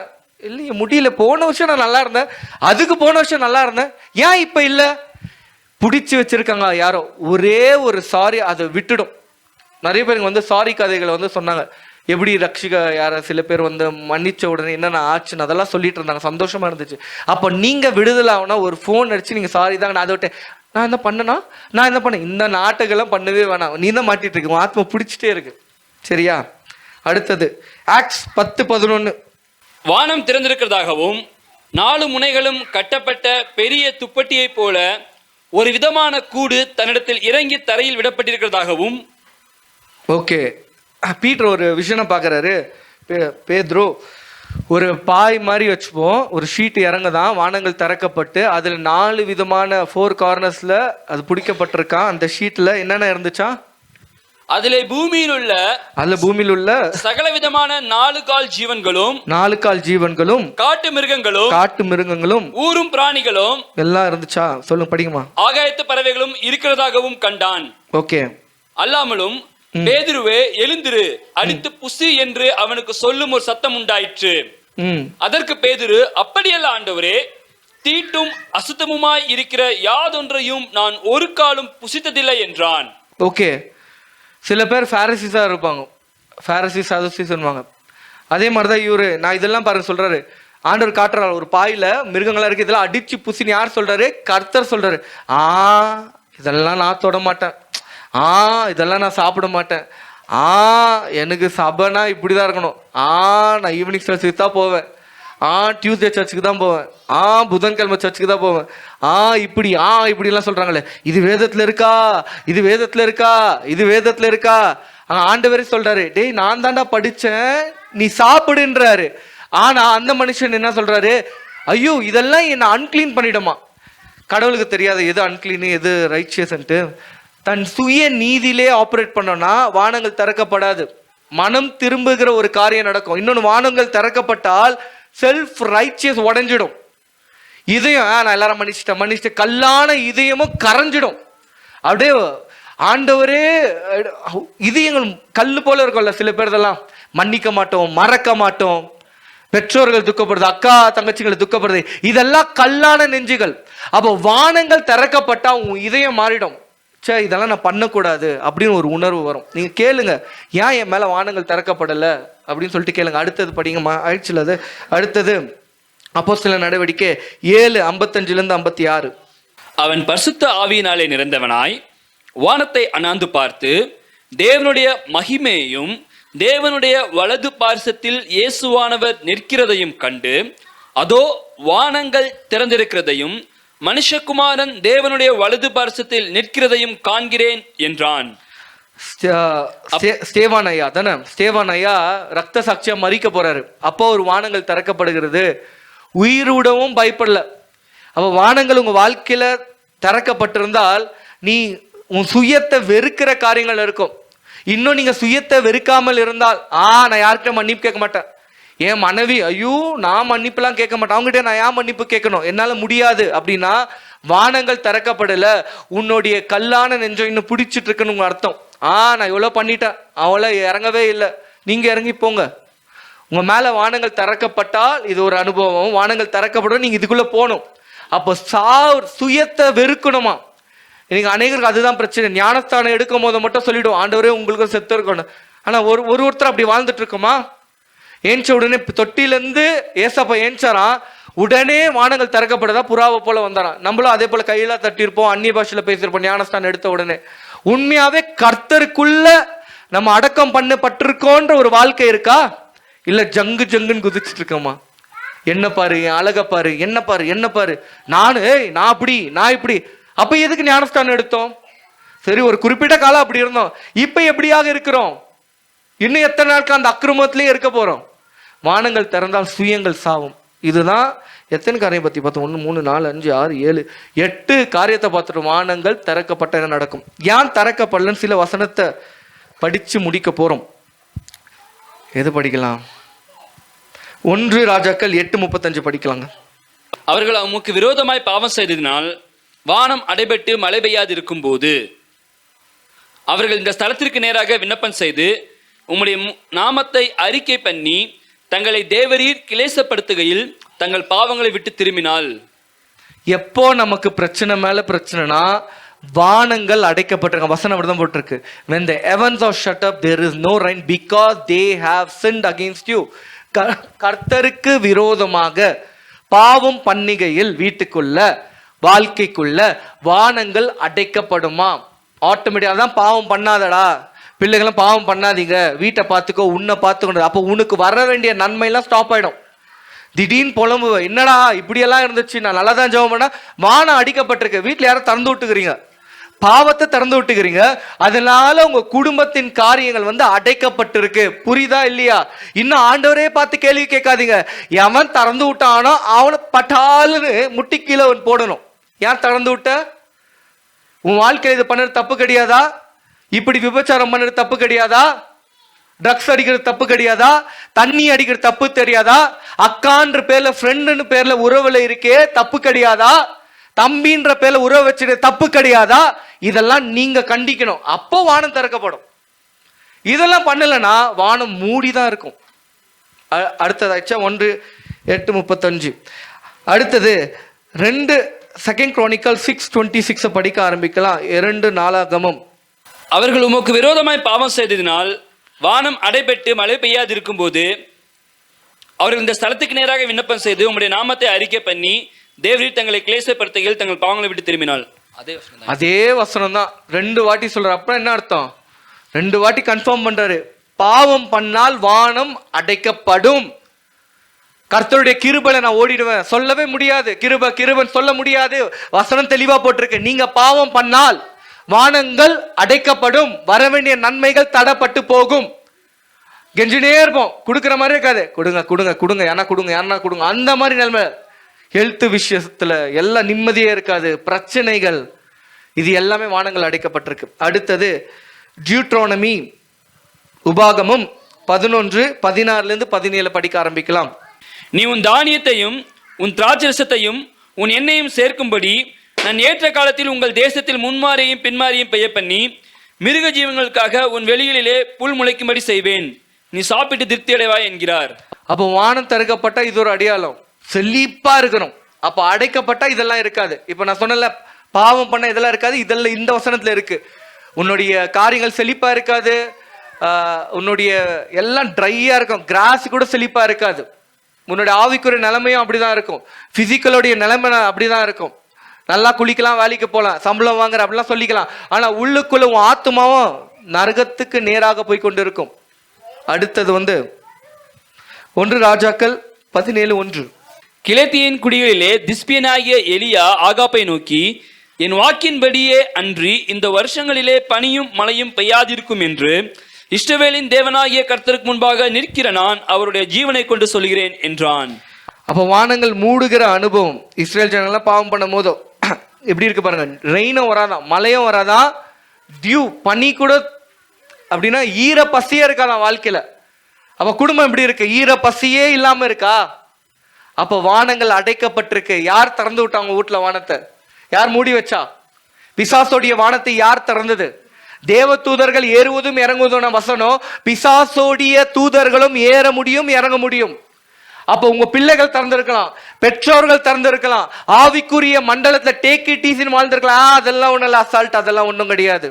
இல்லையே, முடியல. போன வருஷம் நான் நல்லா இருந்தேன், அதுக்கு போன வருஷம் நல்லா இருந்தேன், ஏன் இப்ப இல்ல? பிடிச்சு வச்சிருக்காங்க யாரோ. ஒரே ஒரு சாரி அதை விட்டுடும். நிறைய பேருக்கு வந்து சாரி கதைகளை வந்து சொன்னாங்க. எப்படி ரட்சிக யார சில பேர் வந்து மன்னிச்ச உடனே என்னென்ன ஆச்சுன்னு அதெல்லாம் சொல்லிட்டு இருந்தாங்க. சந்தோஷமா இருந்துச்சு. அப்போ நீங்க விடுதலை ஆகுனா ஒரு ஃபோன் அடிச்சு நீங்க சாரி தாங்க, நான் அதை விட்டேன், நான் என்ன பண்ணேன்னா, நான் என்ன பண்ணேன், இந்த நாட்டுக்கெல்லாம் பண்ணவே வேணாம், நீ தான் மாட்டிட்டு இருக்கு, ஆத்மா பிடிச்சிட்டே இருக்கு. சரியா? அடுத்தது ஆக்ட்ஸ் 10:11. வானம் திறந்திருக்கிறதாகவும் 4 முனைகளும் கட்டப்பட்ட பெரிய துப்பட்டியை போல ஒரு விதமான கூடு தன்னிடத்தில் இறங்கி தரையில் விடப்பட்டிருக்கிறதாகவும். ஓகே, பீட்டர் ஒரு விஷயம் பார்க்குறாரு. பேதுரு, ஒரு பாய் மாதிரி வச்சுப்போம், ஒரு ஷீட் இறங்குதான், வானங்கள் திறக்கப்பட்டு அதில் 4 விதமான 4 கார்னர்ஸில் அது பிடிக்கப்பட்டிருக்கான். அந்த ஷீட்டில் என்னென்ன இருந்துச்சா? அதிலே பூமியில் உள்ள சகல விதமான 4 கால் ஜீவன்களும் காட்டு மிருகங்களும் ஊரும் பிராணிகளும் எல்லாம் இருந்துச்சா? சொல்லுங்க, படிக்குமா. ஆகாயத்து பறவைகளும் இருக்கிறதாகவும் கண்டான். ஓகே. அல்லாமலும் பேதுருவே எழுந்திரு, அடித்து புசி என்று அவனுக்கு சொல்லும் ஒரு சத்தம் உண்டாயிற்று. அதற்கு பேதுரு, அப்படியல்ல ஆண்டவரே, தீட்டும் அசுத்தமுமாய் இருக்கிற யாதொன்றையும் நான் ஒரு காலும் புசித்ததில்லை என்றான். ஓகே. சில பேர் பாரிசீஸா இருப்பாங்க, பாரிசீஸ் சதுசீஸ்வாங்க. அதே மாதிரிதான் இவரு, நான் இதெல்லாம் பாருங்க சொல்றாரு, ஆண்டவர் காட்டுறாரு ஒரு பாயில மிருகங்களா இருக்கு, இதெல்லாம் அடிச்சு புசின்னு யார் சொல்றாரு? கர்த்தர் சொல்றாரு. இதெல்லாம் நான் தொட மாட்டேன், இதெல்லாம் நான் சாப்பிட மாட்டேன், எனக்கு சபைனா இப்படிதான் இருக்கணும், நான் ஈவினிங் சர்ச்சுக்கு தான் போவேன், டியூஸ்டே சர்ச்சுக்கு தான் போவேன், புதன்கிழமை சர்ச்சுக்கு தான் போவேன், இப்படிலாம் சொல்றாங்களே, இது வேதத்துல இருக்கா? ஆண்டவரே சொல்றாரு, டேய் நான் தாண்டா படிச்சேன், நீ சாப்பிடுன்றாரு. ஆனா அந்த மனுஷன் என்ன சொல்றாரு? ஐயோ இதெல்லாம் என்ன அன்கிளீன் பண்ணிடுமா. கடவுளுக்கு தெரியாது எது அன்கிளீன் எது ரைச்சியஸ்ன்ட்டு. தன் சுய நீதியிலே ஆப்ரேட் பண்ணோம்னா வானங்கள் திறக்கப்படாது, மனம் திரும்புகிற ஒரு காரியம் நடக்கும். இன்னொன்று, வானங்கள் திறக்கப்பட்டால் செல்ஃப் ரைச்சியஸ் உடைஞ்சிடும். இதயம் நான் எல்லாரும் மன்னிச்சிட்டேன் கல்லான இதயமும் கரைஞ்சிடும். அப்படியே ஆண்டவரே, இதயங்கள் கல்லு போல இருக்கும்ல சில பேர், இதெல்லாம் மன்னிக்க மாட்டோம், மறக்க மாட்டோம், பெற்றோர்கள் துக்கப்படுறது, அக்கா தங்கச்சிகளை துக்கப்படுறது, இதெல்லாம் கல்லான நெஞ்சுகள். அப்போ வானங்கள் திறக்கப்பட்டா உன் இதயம் மாறிடும். இதெல்லாம் நான் பண்ணக்கூடாது அப்படின்னு ஒரு உணர்வு வரும். நீங்க கேளுங்க, ஏன் என் மேல வானங்கள் திறக்கப்படலை அப்படின்னு சொல்லிட்டு கேளுங்க. அடுத்தது படிங்கம்மா, ஆயிடுச்சுல அது. அடுத்தது அப்போஸ்தலர் நடவடிக்கை 7:55-56. அவன் பரிசுத்த ஆவியினாலே நிறைந்தவனாய் வானத்தை அண்ணாந்து பார்த்து தேவனுடைய மகிமையையும் தேவனுடைய வலது பார்சத்தில் இயேசுவானவர் நிற்கிறதையும் கண்டு, அதோ வானங்கள் திறந்திருக்கிறதையும் மனுஷகுமாரன் தேவனுடைய வலது பார்சத்தில் நிற்கிறதையும் காண்கிறேன் என்றான். ஸ்தேவான் ஐயா தானே, ஸ்தேவான் ஐயா ரத்த சாட்சியா மறிக்க போறாரு. அப்போ ஒரு வானங்கள் திறக்கப்படுகிறது, உயிரோடவும் பயப்படல. அப்ப வானங்கள் உங்க வாழ்க்கையில திறக்கப்பட்டிருந்தால் நீ உன் சுயத்தை வெறுக்கிற காரியங்கள் இருக்கும். இன்னும் நீங்க சுயத்தை வெறுக்காமல் இருந்தால், நான் யார்கிட்ட மன்னிப்பு கேட்க மாட்டேன், என் மனைவி ஐயோ நான் மன்னிப்புலாம் கேட்க மாட்டேன், அவங்ககிட்ட நான் ஏன் மன்னிப்பு கேட்கணும், என்னால முடியாது அப்படின்னா வானங்கள் திறக்கப்படல, உன்னுடைய கல்லான நெஞ்சம் இன்னும் பிடிச்சிட்டு இருக்குன்னு அர்த்தம். நான் இவ்வளவு பண்ணிட்டேன், அவளை இறங்கவே இல்லை, நீங்க இறங்கி போங்க. உங்க மேல வானங்கள் திறக்கப்பட்டால் இது ஒரு அனுபவம், வானங்கள் திறக்கப்படும், நீங்க இதுக்குள்ள போகணும். அப்போ சுயத்தை வெறுக்கணுமா. நீங்க அநேகருக்கு அதுதான் பிரச்சனை. ஞானஸ்தானம் எடுக்கும் போது மட்டும் சொல்லிடுவோம், ஆண்டவரே உங்களுக்கு செத்து இருக்கணும். ஆனா ஒருத்தர் அப்படி வாழ்ந்துட்டு இருக்கோமா? ஏஞ்ச உடனே தொட்டிலேருந்து ஏசப்பா ஏஞ்சாரா, உடனே வானங்கள் திறக்கப்படுதா, புறாவை போல வந்தாராம். நம்மளும் அதே போல கையில தட்டியிருப்போம், அந்நிய பாஷையில பேசியிருப்போம் ஞானஸ்தானம் எடுத்த உடனே. உண்மையாவே கர்த்தருக்குள்ள நம்ம அடக்கம் பண்ணப்பட்டிருக்கோன்ற ஒரு வாழ்க்கை இருக்கா? இல்ல ஜங்குன்னு குதிச்சுட்டு இருக்கோமா? என்ன பாரு, என் அழக பாரு, என்ன பாரு, நான் இப்படி. அப்ப எதுக்கு ஞானஸ்தானம் எடுத்தோம்? சரி, ஒரு குறிப்பிட்ட காலம் அப்படி இருந்தோம், இப்ப எப்படியாக இருக்கிறோம்? இன்னும் எத்தனை நாட்கள் அந்த அக்கிரமத்திலே இருக்க போறோம்? வானங்கள் திறந்தால் சுயங்கள் சாவும். இதுதான் எத்தனை காரியம் பத்தி பார்த்தோம்? 1 3 4 5 6 7 8 காரியத்தை பார்த்துட்டு வானங்கள் திறக்கப்பட்ட என்ன நடக்கும். ஏன் திறக்கப்படலன்னு சில வசனத்தை படிச்சு முடிக்க போறோம். எது படிக்கலாம்? 1 ராஜாக்கள் 8:35 படிக்கலாங்க. அவர்கள் உமக்கு விரோதமாய் பாவம் செய்ததினால் வானம் அடைபட்டு மழை பெய்யாது இருக்கும் போது அவர்கள் இந்த ஸ்தலத்திற்கு நேராக விண்ணப்பம் செய்து உம்முடைய நாமத்தை அறிக்கை பண்ணி தங்களை தேவரீர் கிளேசப்படுத்துகையில் தங்கள் பாவங்களை விட்டு திரும்பினால். எப்போ நமக்கு பிரச்சனை மேல பிரச்சனைனா வானங்கள் அடைக்கப்பட்டிருக்க வசனம் அப்படிதான் போட்டிருக்கு. when the heavens are shut up there is no rain because they have sinned against you. கர்த்தருக்கு விரோதமாக பாவம் பண்ணிகையில் வீட்டுக்குள்ள வாழ்க்கைக்குள்ள வானங்கள் அடைக்கப்படுமா? ஆட்டோமேட்டிக்கா தான் பாவம் பண்ணாதடா, பிள்ளைகளும் பாவம் பண்ணாதீங்க, வீட்டை பார்த்துக்கோ, உன்னை பார்த்துக்கணும். அப்போ உனக்கு வர வேண்டிய நன்மையெல்லாம் ஸ்டாப் ஆயிடும். திடீர்னு புலம்பு, என்னடா இப்படியெல்லாம் இருந்துச்சு, நான் நல்லா தான் ஜெபம் பண்ணா வானம் அடிக்கப்பட்டிருக்கு. வீட்டில் யாரும் திறந்து விட்டுக்கிறீங்க, பாவத்தை திறந்து விட்டுக்கிறீங்க, அதனால உங்க குடும்பத்தின் காரியங்கள் அடைக்கப்பட்டிருக்கு. புரியுதா இல்லையா? இன்னும் ஆண்டவரே பார்த்து கேள்வி கேட்காதீங்க. எவன் திறந்து விட்டானோ அவனை பட்டாலுன்னு முட்டி கீழே போடணும். ஏன் திறந்து விட்ட? உன் வாழ்க்கையில் இது பண்ணுறது தப்பு கிடையாதா? இப்படி விபச்சாரம் பண்ணுறது தப்பு கிடையாதா? ட்ரக்ஸ் அடிக்கிறது தப்பு கிடையாதா? தண்ணி அடிக்கிறது தப்பு தெரியாதா? அக்கான்ற பேர்ல ஃப்ரெண்டுன்னு பேர்ல உறவுல இருக்கே தப்பு கிடையாதா? தம்பின்ற பேர்ல உறவு வச்சுட்டு தப்பு கிடையாதா? இதெல்லாம் நீங்க கண்டிக்கணும். அப்போ வானம் திறக்கப்படும். இதெல்லாம் பண்ணலன்னா வானம் மூடிதான் இருக்கும். அடுத்ததாச்சா 1:8:35. அடுத்தது 2 Chronicles 6:26 படிக்க ஆரம்பிக்கலாம். 2 நாளாகமம். அவர்கள் உமக்கு விரோதமாய் பாவம் செய்ததினால் வானம் அடைபட்டு மழை பெய்யாதிருக்கும் போது அவர்கள் இந்த ஸ்தலத்துக்கு நேராக விண்ணப்பம் செய்து உம்முடைய நாமத்தை அறிக்கை பண்ணி தேவரீர் தங்களை கிளேசப்படுத்துகையில் தங்கள் பாவங்களை விட்டு திரும்பினால். அதே வசனம் தான் 2 வாட்டி சொல்றாரு. அப்புறம் என்ன அர்த்தம்? 2 வாட்டி கன்ஃபார்ம் பண்றாரு. பாவம் பண்ணால் வானம் அடைக்கப்படும். கர்த்தருடைய கிருபையில நான் ஓடிடுவேன் சொல்லவே முடியாது. கிருபன் சொல்ல முடியாது. வசனம் தெளிவா போட்டிருக்கு. நீங்க பாவம் பண்ணால் வானங்கள் அடைக்கப்படும், வர வேண்டிய நன்மைகள் தடப்பட்டு போகும். கெஞ்சினே இருப்போம், கொடுக்குற மாதிரி இருக்காது. கொடுங்க கொடுங்க கொடுங்க, யாரா கொடுங்க யாரா கொடுங்க, அந்த மாதிரி நிலைமை. ஹெல்த் விஷயத்துல எல்லாம் நிம்மதியே இருக்காது, பிரச்சனைகள். இது எல்லாமே வானங்கள் அடைக்கப்பட்டிருக்கு. அடுத்தது டியூட்ரோனமி உபாகமும் 11:16-17 படிக்க ஆரம்பிக்கலாம். நீ உன் தானியத்தையும் உன் திராட்சரசத்தையும் உன் எண்ணெயும் சேர்க்கும்படி நான் ஏற்ற காலத்தில் உங்கள் தேசத்தில் முன்மாறியையும் பின்மாறியும் பெய்ய பண்ணி மிருக ஜீவங்களுக்காக உன் வெளியிலே புல் முளைக்கும்படி செய்வேன், நீ சாப்பிட்டு திருப்தி அடைவாய் என்கிறார். அப்போ வானம் திறக்கப்பட்டா இது ஒரு அடையாளம், செழிப்பா இருக்கணும். அப்ப அடைக்கப்பட்டா இதெல்லாம் இருக்காது. இப்ப நான் சொன்னல பாவம் பண்ண இதெல்லாம் இருக்காது. இதெல்லாம் இந்த வசனத்துல இருக்கு. உன்னுடைய காரியங்கள் செழிப்பா இருக்காது, உன்னுடைய எல்லாம் ட்ரையா இருக்கும், கிராஸ் கூட செழிப்பா இருக்காது. உன்னுடைய ஆவிக்குரிய நிலைமையும் அப்படிதான் இருக்கும், பிசிக்கலோடைய நிலைமை அப்படிதான் இருக்கும். நல்லா குளிக்கலாம், வேலைக்கு போகலாம், சம்பளம் வாங்குற அப்படிலாம் சொல்லிக்கலாம். ஆனா உள்ளுக்குள்ள உன் ஆத்மாவும் நரகத்துக்கு நேராக போய் கொண்டு இருக்கும். அடுத்தது 1 ராஜாக்கள் 17:1. கிலேத்தியின் குடிகளிலே திஸ்பியனாகிய எலியா ஆகாப்பை நோக்கி, என் வாக்கின்படியே அன்றி இந்த வருஷங்களிலே பனியும் மழையும் பெய்யாதிருக்கும் என்று இஸ்ரவேலின் தேவனாகிய கர்த்தருக்கு முன்பாக நிற்கிற நான் அவருடைய ஜீவனை கொண்டு சொல்கிறேன் என்றான். அப்போ வானங்கள் மூடுகிற அனுபவம். இஸ்ரேல் ஜனங்கள்லாம் பாவம் பண்ணும் போதோ எப்படி இருக்கு பாருங்க. ரெயினும் வராதான், மழையும் வராதான், டியூ பனி கூட அப்படின்னா ஈர பசியே இருக்காதான் வாழ்க்கையில. அப்ப குடும்பம் எப்படி இருக்கு? ஈர பசியே இல்லாம இருக்கா? அப்ப வானங்கள் அடைக்கப்பட்டிருக்கு. யார் திறந்து விட்டாங்க வீட்டுல வானத்தை? யார் மூடி வச்சா? பிசாசோடைய வானத்தை யார் திறந்தது? தேவ தூதர்கள் ஏறுவதும் இறங்குவதும் வசனம். பிசாசோடைய தூதர்களும் ஏற முடியும் இறங்க முடியும். அப்ப உங்க பிள்ளைகள் திறந்திருக்கலாம், பெற்றோர்கள் திறந்திருக்கலாம், ஆவிக்குரிய மண்டலத்துல டேக் இட் ஈஸின்னு வாழ்ந்திருக்கலாம். அதெல்லாம் ஒண்ணும் இல்ல, அசால்ட், அதெல்லாம் ஒண்ணும் கிடையாது.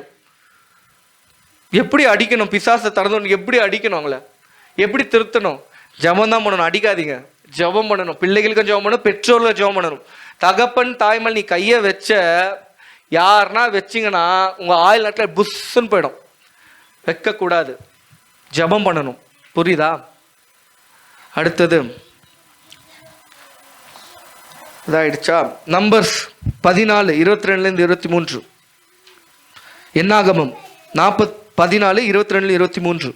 எப்படி அடிக்கணும் பிசாசை திறந்து? எப்படி அடிக்கணும் அவங்கள? எப்படி திருத்தணும்? ஜபம் தான் பண்ணணும், அடிக்காதீங்க. ஜபம் பண்ணணும், பிள்ளைகளுக்கும் ஜபம் பண்ணணும், பெற்றோர்களும் ஜபம் பண்ணணும். தகப்பன் தாய்மல் நீ கைய வச்ச யாருன்னா வச்சிங்கன்னா உங்க ஆயுள் நாட்டில் புஷ்ன்னு போயிடும். வைக்க கூடாது, ஜபம் பண்ணணும். புரியுதா? அடுத்தது இதாயிடுச்சா? நம்பர்ஸ் 14:22-23. என்னாகமம் 14:22-23.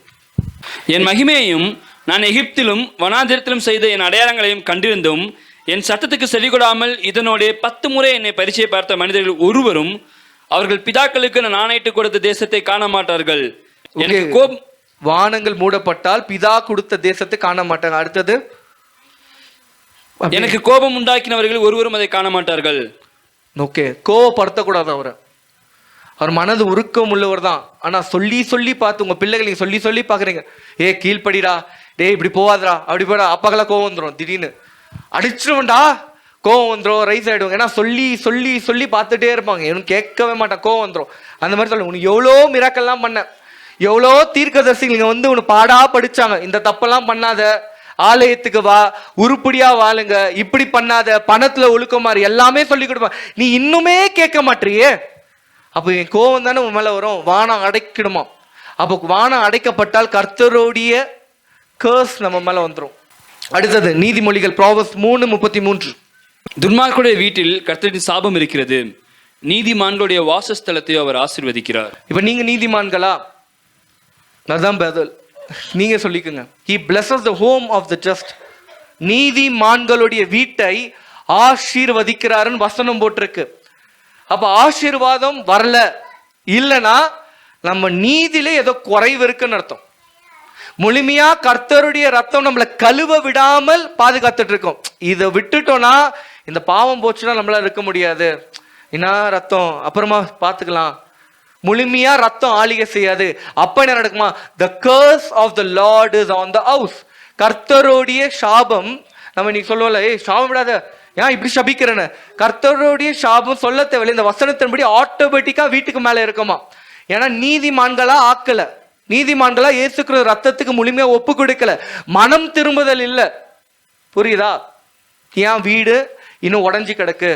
என் மகிமையையும் நான் எகிப்திலும் வனாந்திரத்திலும் செய்த என் அடையாளங்களையும் கண்டிருந்தும் என் சத்தத்துக்கு செவிகொடாமல் இதனோட 10 முறை என்னை பரிச்சை பார்த்த மனிதர்கள் ஒருவரும் அவர்கள் பிதாக்களுக்கு நான் ஆணையிட்டு கொடுத்த தேசத்தை காண மாட்டார்கள். எனக்கு வானங்கள் மூடப்பட்டால் பிதா கொடுத்த தேசத்தை காண மாட்டாங்க. அடுத்தது, எனக்கு கோபம் உண்டாக்கினவர்கள் ஒருவரும் அதை காண மாட்டார்கள். ஓகே, கோவப்படுத்தக்கூடாது அவரை. அவர் மனது உருக்கம் உள்ளவர் தான். ஆனா சொல்லி சொல்லி பார்த்து உங்க பிள்ளைகள் நீங்க சொல்லி சொல்லி பாக்குறீங்க, ஏ கீழ்படிடா, டே இப்படி போவாதரா, அப்படி போடா, அப்பாக்கெல்லாம் கோவம் வந்துடும், திடீர்னு அடிச்சிருவன்டா, கோவம் வந்துடும், ரைஸ் ஆயிடும். ஏன்னா சொல்லி சொல்லி சொல்லி பார்த்துட்டே இருப்பாங்க, எனக்கு கேட்கவே மாட்டான், கோவம் வந்துடும். அந்த மாதிரி சொல்ல, உனக்கு எவ்வளோ மிராக்கெல்லாம் பண்ண, எவ்வளோ தீர்க்கதரிசிங்க வந்து உனக்கு பாடா படிச்சாங்க, இந்த தப்பெல்லாம் பண்ணாத, ஆலயத்துக்கு வா, உருப்படியா வாழுங்க, இப்படி பண்ணாத, பணத்துல ஒழுக்கமாறு எல்லாமே சொல்லி கொடுப்பாங்க. நீ இன்னுமே கேட்க மாட்டியே. அப்போ என் கோவம் தானே உன் மேல வரும். வானம் அடைக்கிடுமா? அப்போ வானம் அடைக்கப்பட்டால் கர்த்தருடைய கர்ஸ் நம்ம மேல வந்துடும். அடுத்தது நீதிமொழிகள், ப்ராவர்ப்ஸ் 3:33. துன்மார்க்குடைய வீட்டில் கர்த்தரின் சாபம் இருக்கிறது, நீதிமான்களுடைய வாசஸ்தலத்தை அவர் ஆசீர்வதிக்கிறார். இப்ப நீங்க நீதிமான்களா? அதான் பதில். நீங்க சொல்லிக்கோங்க. He blesses the home of the just. நீதிமான்களுடைய வீட்டை ஆசீர்வதிக்கிறாருன்னு வசனம் போட்டிருக்கு. அப்ப ஆசீர்வாதம் வரல, இல்லைன்னா நம்ம நீதியில ஏதோ குறைவு இருக்குன்னு அர்த்தம். முழுமையா கர்த்தருடைய ரத்தம் நம்மளை கழுவ விடாமல் பாதுகாத்துட்டு இருக்கோம். இதை விட்டுட்டோம்னா, இந்த பாவம் போச்சுன்னா நம்மளால இருக்க முடியாது, என்ன ரத்தம் அப்புறமா பார்த்துக்கலாம், முழுமையா ரத்தம் ஆளிகை செய்யாது. அப்ப என்ன நடக்குமா? The curse of the Lord is on the house. கர்த்தருடைய சாபம், நம்ம நீ சொல்லுவோம்ல, ஏய் சாபம் விடாத, ஏன் இப்படி சபிக்கிறேன்னு. கர்த்தருடைய சாபம் சொல்ல தேவையில்லை, இந்த வசனத்தின்படி ஆட்டோமேட்டிக்கா வீட்டுக்கு மேல இருக்குமா. ஏன்னா நீதிமான்களா ஆக்கல, நீதிமான்களா இயேசுக்கிற ரத்தத்துக்கு முழுமையா ஒப்பு கொடுக்கல, மனம் திரும்புதல் இல்ல. புரியுதா? ஏன் வீடு இன்னும் உடஞ்சி கிடக்கு,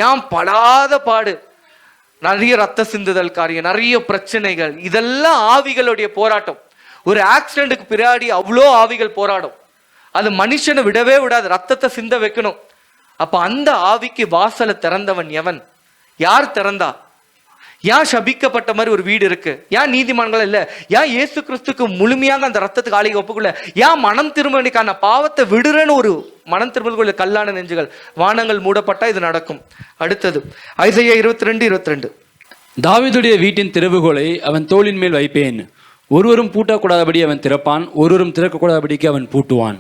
ஏன் படாத பாடு, நிறைய ரத்த சிந்துதல் காரியம், நிறைய பிரச்சனைகள், இதெல்லாம் ஆவிகளுடைய போராட்டம். ஒரு ஆக்சிடென்ட்டுக்கு பின்னாடி அவ்வளோ ஆவிகள் போராடும். அது மனுஷனை விடவே விடாது, ரத்தத்தை சிந்த வைக்கணும். அப்ப அந்த ஆவிக்கு வாசலை திறந்தவன் எவன்? யார் திறந்தா? ஏன் சபிக்கப்பட்ட மாதிரி ஒரு வீடு இருக்கு? ஏன் நீதிமான்கள் இல்ல? ஏன் இயேசு கிறிஸ்துக்கு முழுமையாக அந்த ரத்தத்துக்கு ஆளிகை ஒப்புக்குள்ள? ஏன் மனம் திரும்ப பாவத்தை விடுறன்னு ஒரு மனம் திரும்புதல் கல்லான நெஞ்சுகள். வானங்கள் மூடப்பட்டா இது நடக்கும். அடுத்தது ஐசையா 22:22. தாவீதுடைய வீட்டின் திறவுகோலை அவன் தோளின் மேல் வைப்பேன், ஒருவரும் பூட்டக்கூடாதபடி அவன் திறப்பான், ஒருவரும் திறக்கக்கூடாதபடிக்கு அவன் பூட்டுவான்.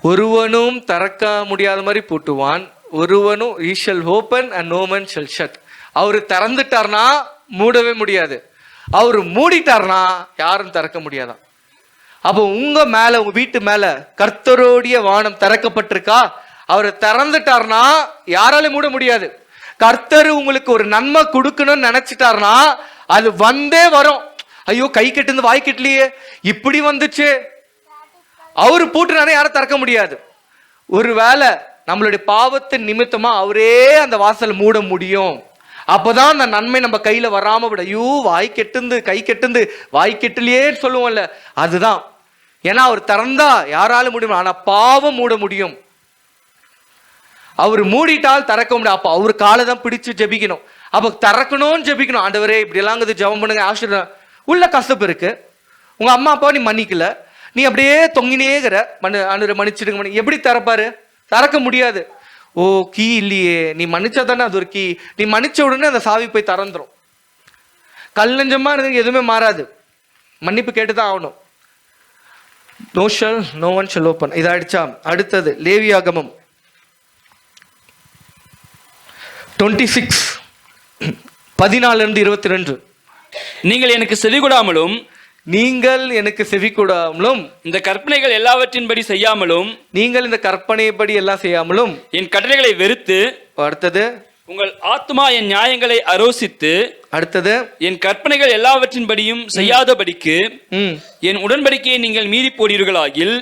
ஒருவனும் திறக்க முடியாத மாதிரி பூட்டுவான், ஒருவனும் he shall open and no man shall shut. அவரு திறந்துட்டார்னா மூடவே முடியாது, அவரு மூடிட்டார்னா யாரும் திறக்க முடியாதான். அப்போ உங்க மேல, உங்க வீட்டு மேல கர்த்தருடைய வானம் திறக்கப்பட்டிருக்கா? அவரு திறந்துட்டார்னா யாராலும் மூட முடியாது. கர்த்தர் உங்களுக்கு ஒரு நன்மை கொடுக்கணும்னு நினைச்சிட்டார்னா அது வந்தே வரும். ஐயோ கை கெட்டு வாய் கெட்டலையே, இப்படி வந்துச்சு, அவரு பூட்டுனாலே யாரும் திறக்க முடியாது. ஒருவேளை நம்மளுடைய பாவத்தின் நிமித்தமா அவரே அந்த வாசல் மூட முடியும். அப்பதான் அந்த நன்மை நம்ம கையில வராம விட. ஐயோ வாய் கெட்டுந்து, கை கெட்டுந்து, வாய் கெட்டலையே சொல்லுவோம்ல, அதுதான். ஏன்னா அவர் திறந்தா யாராலும் முடியும், ஆனா பாவம் மூட முடியும். அவர் மூடிட்டால் திறக்க முடியும். அப்ப அவர் காலை தான் பிடிச்சு ஜெபிக்கணும். அப்ப திறக்கணும்னு ஜெபிக்கணும். ஆண்டவரே இப்படி எல்லாம் ஜெபம் பண்ணுங்க, ஆசீர்வாதம். உள்ள கசப்பு இருக்கு, உங்க அம்மா அப்பா நீ மன்னிக்கல, நீ அப்படியே தொங்கினேகிற, மன்னிச்சிடுங்க, எப்படி திறப்பாரு? திறக்க முடியாது. ஓ கீ இல்லையே, நீ மன்னிச்சா தானே அது ஒரு கீ, நீ மன்னிச்ச உடனே அந்த சாவி போய் திறந்துரும். கல்லஞ்சமா இருக்கு, எதுவுமே மாறாது, மன்னிப்பு கேட்டுதான் ஆகணும். No shall no one shall open. இதாயிடுச்சா? அடுத்தது லேவியாகமம் 26:14-22. நீங்கள் எனக்கு செவிகொடாமலும், நீங்கள் எனக்கு செவிகொடாமலும், இந்த கற்பனைகள் எல்லாவற்றின்படி செய்யாமலும், நீங்கள் இந்த கற்பனைப்படி எல்லாம் செய்யாமலும், என் கட்டளைகளை வெறுத்து, அடுத்தது உங்கள் ஆத்மா என் நியாயங்களை அரோசித்து, அடுத்தது என் கற்பனைகள் எல்லாவற்றின்படியும் செய்யாதபடிக்கு என் உடன்படிக்கையை நீங்கள் மீறி போனீர்களாகில்,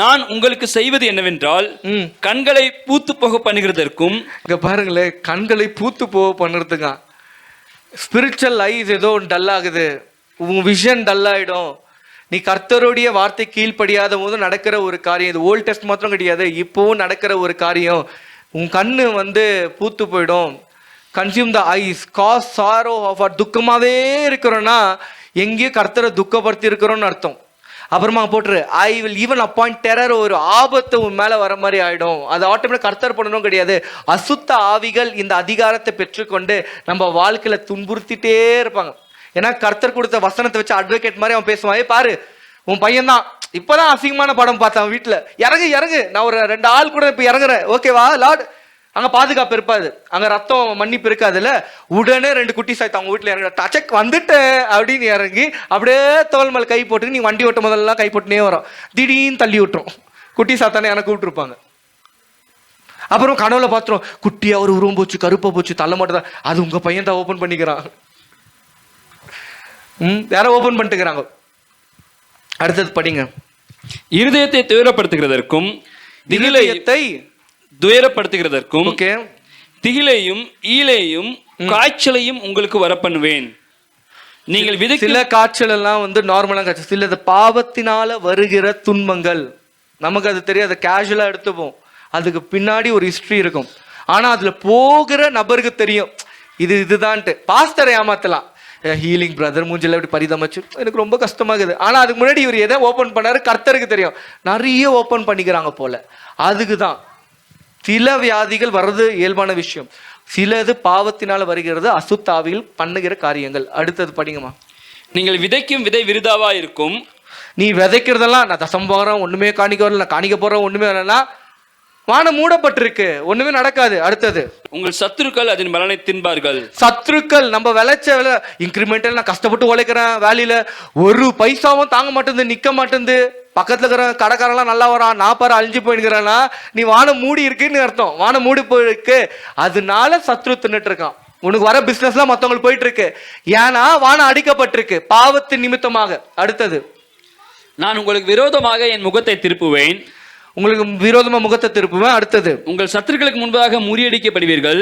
நான் உங்களுக்கு செய்வது என்னவென்றால், கண்களை பூத்து போக பண்ணுகிறதற்கும். இங்க பாருங்களேன், கண்களை பூத்து போக பண்ணுறதுக்கா. ஸ்பிரிச்சுவல் ஐஸ் ஏதோ டல் ஆகுது, உன் விஷன் டல் ஆயிடும். நீ கர்த்தருடைய வார்த்தை கீழ்ப்படியாத போது நடக்கிற ஒரு காரியம், இது ஓல்ட் டெஸ்ட் மாத்திரம் கிடையாது, இப்போவும் நடக்கிற ஒரு காரியம். உன் கண்ணு பூத்து போயிடும். Consume the eyes, cause sorrow of. துக்கமாவே இருக்கிறோன்னா எங்கேயும் கர்த்தரை துக்கப்படுத்தி இருக்கிறோம்னு அர்த்தம். அப்புறமா போட்டுரு I will even appoint terror, ஒரு ஆபத்து உன் மேல வர மாதிரி ஆயிடும். அது ஆட்டோமேட்டிக் கர்த்தர் பண்ணணும் கிடையாது. அசுத்த ஆவிகள் இந்த அதிகாரத்தை பெற்றுக்கொண்டு நம்ம வாழ்க்கையில துன்புறுத்திட்டே இருப்பாங்க. ஏன்னா கர்த்தர் கொடுத்த வசனத்தை வச்சு அட்வொகேட் மாதிரி அவன் பேசுவான். பாரு உன் பையன் தான் இப்பதான் அசிங்கமான படம் பார்த்தான் வீட்டுல, இறங்கு இறங்கு, நான் ஒரு 2 ஆள் கூட இப்ப இறங்குறேன், ஓகேவா லார்ட். அங்க பாதுகாப்பு இருப்பாது, அங்க ரத்தம் மன்னிப்பு இருக்காதுல்ல. உடனே 2 குட்டி சாய்த்து அவங்க வீட்டுல இறங்குற டச்சக் வந்துட்டேன் அப்படின்னு இறங்கி அப்படியே தோல் மேல கை போட்டு, நீ வண்டி ஓட்டும் போதெல்லாம் கை போட்டுனே வரும், திடீர்னு தள்ளி விட்டுரும். குட்டி சாத்தானே எனக்கு கூப்பிட்டுருப்பாங்க. அப்புறம் கனவுல பாத்துரும் குட்டியா ஒரு உருவம் போச்சு, கருப்பா போச்சு, தள்ள மட்டும் தான், அது உங்க பையன் தான் ஓபன் பண்ணிக்கிறான். யாரோ ஓபன் பண்ணிட்டுக்கிறாங்க. அடுத்தது படிங்க. இருதயத்தை துயரப்படுத்துகிறதற்கும் திகிலத்தை துயரப்படுத்துகிறதற்கும் ஓகே திகிலையும் ஈலையும் காய்ச்சலையும் உங்களுக்கு வரப்பண்ணுவேன். நீங்கள் சில காய்ச்சல் எல்லாம் வந்து நார்மலா காய்ச்சல், சில பாவத்தினால வருகிற துன்பங்கள் நமக்கு அது தெரியாது, கேஷுவலா எடுத்துப்போம். அதுக்கு பின்னாடி ஒரு ஹிஸ்டரி இருக்கும். ஆனா அதுல போகிற நபருக்கு தெரியும் இதுதான்ட்டு. பாஸ்டரை ஏமாத்தலாம், ஹீலிங் பிரதர் மூஞ்சில இப்படி பரிதமைச்சு எனக்கு ரொம்ப கஷ்டமாகுது. ஆனா அதுக்கு முன்னாடி இவர் எதை ஓபன் பண்ணாரு கர்த்தருக்கு தெரியும். நிறைய ஓபன் பண்ணிக்கிறாங்க போல. அதுக்குதான் சில வியாதிகள் வர்றது இயல்பான விஷயம், சிலது பாவத்தினால வருகிறது, அசுத்தாவிகள் பண்ணுகிற காரியங்கள். அடுத்தது படிங்கம்மா. நீங்கள் விதைக்கும் விதை விருதாவா இருக்கும். நீ விதைக்கிறதெல்லாம் நான் தசம் போறேன் ஒண்ணுமே காணிக்க வரல, நான் காணிக்க போறேன் ஒண்ணுமே வரலன்னா வானம் மூடப்பட்டிருக்கு, ஒண்ணுமே நடக்காது. அடுத்தது உங்கள் சத்துருக்கள் அதன் பலனை தின்பார்கள். சத்துருக்கள் நம்ம விளைச்ச இன்கிரிமெண்டல், நான் கஷ்டப்பட்டு உழைக்கிறேன் வேலையில, ஒரு பைசாவும் தாங்க மாட்டேங்குது, நிக்க மாட்டேங்குது, பக்கத்துல இருக்கிற கடைக்காரெல்லாம் நல்லா வரான், நான் பாரு அழிஞ்சு போயிருக்கிறேன்னா நீ வானம் மூடி இருக்குன்னு அர்த்தம். வானம் மூடி போயிருக்கு, அதனால சத்ரு தின்னுட்டு இருக்கான். உனக்கு வர பிசினஸ்லாம் மத்தவங்களுக்கு போயிட்டு இருக்கு, ஏன்னா வானம் அடிக்கப்பட்டிருக்கு பாவத்தின் நிமித்தமாக. அடுத்தது நான் உங்களுக்கு விரோதமாக என் முகத்தை திருப்புவேன். உங்களுக்கு விரோதமா முகத்தை திருப்புவேன். அடுத்தது உங்கள் சத்துருக்களுக்கு முன்பாக முறியடிக்கப்படுவீர்கள்.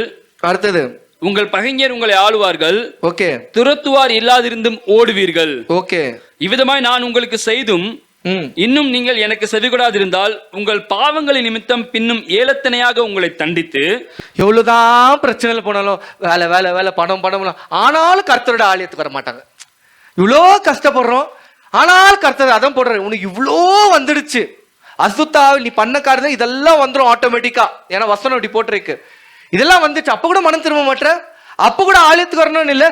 அடுத்தது உங்கள் பகைஞர் உங்களை ஆளுவார்கள். ஓகே. துரத்துவார் இல்லாதிருந்தும் ஓடுவீர்கள். ஓகே. இவ்விதமாய் நான் உங்களுக்கு செய்தும் இன்னும் நீங்கள் எனக்கு செவிகொடாதிருந்தால் உங்கள் பாவங்களின் நிமித்தம் பின்னும் ஏலத்தனையாக உங்களை தண்டித்து. எவ்வளவுதான் பிரச்சனைல போனாலும் வேலை வேலை வேலை படம் படம் ஆனாலும் கர்த்தரோட ஆலயத்துக்கு வர மாட்டாங்க. இவ்வளோ கஷ்டப்படுறோம் ஆனால் கர்த்தர் அதான் போடுறாரு, உனக்கு இவ்வளோ வந்துடுச்சு அசுத்தாவில் நீ பண்ண காரணம் இதெல்லாம் வந்துடும் ஆட்டோமேட்டிக்கா. ஏன்னா வசனம் இப்படி போட்டிருக்கு, இதெல்லாம் வந்துச்சு. அப்ப கூட மனம் திரும்ப மாட்டேற, அப்ப கூட ஆலயத்துக்கு வரணும்னு இல்லை.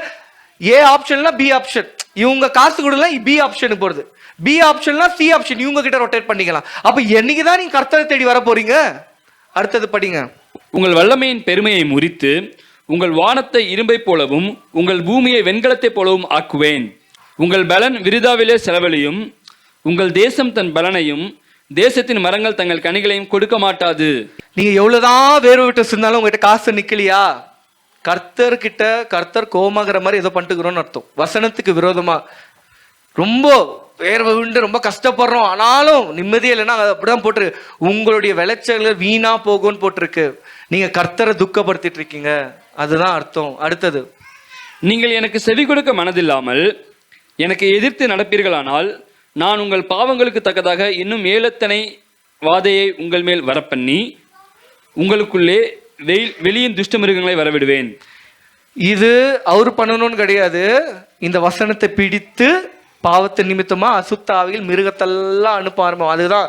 ஏ ஆப்ஷன்ல பி ஆப்ஷன், இவங்க காசு கொடுல பி ஆப்ஷனுக்கு போறது, பி ஆப்ஷன்ல சி ஆப்ஷன் இவங்க கிட்ட ரொட்டேட் பண்ணிக்கலாம். அப்ப என்னைக்குதான் நீங்க கர்த்தரை தேடி வர போறீங்க? அடுத்தது படிங்க. உங்கள் வல்லமையின் பெருமையை முறித்து உங்கள் வானத்தை இரும்பை போலவும் உங்கள் பூமியை வெண்கலத்தை போலவும் ஆக்குவேன். உங்கள் பலன் விருதாவிலே செலவழியும், உங்கள் தேசம் தன் பலனையும் தேசத்தின் மரங்கள் தங்கள் கனிகளையும் கொடுக்க மாட்டாது. நீங்க எவ்வளவுதான் வேறு விட்டு சொன்னாலும் உங்ககிட்ட காசு நிக்கலையா, கர்த்தர் கிட்ட கர்த்தர் கோமாகிற மாதிரி ஏதோ பண்ணிட்டுக்கிறோம்னு அர்த்தம். வசனத்துக்கு விரோதமா ரொம்ப வேர்வை விண்டு ரொம்ப கஷ்டப்படுறோம் ஆனாலும் நிம்மதியே இல்லைன்னா அப்படிதான் போட்டு உங்களுடைய விளைச்சல்கள் வீணா போகும்னு போட்டிருக்கு. நீங்க கர்த்தரை துக்கப்படுத்திட்டு இருக்கீங்க, அதுதான் அர்த்தம். அடுத்தது நீங்கள் எனக்கு செவி கொடுக்க மனதில்லாமல் எனக்கு எதிர்த்து நடப்பீர்களானால் நான் உங்கள் பாவங்களுக்கு தக்கதாக இன்னும் ஏலத்தனை வாதையை உங்கள் மேல் வரப்பண்ணி உங்களுக்குள்ளே வெளியின் துஷ்ட மிருகங்களை வரவிடுவேன். இது அவரு பண்ணணும்னு கிடையாது, இந்த வசனத்தை பிடித்து பாவத்தின் நிமித்தமா அசுத்தாவிகள் மிருகத்தெல்லாம் அனுப்ப ஆரம்பம். அதுதான்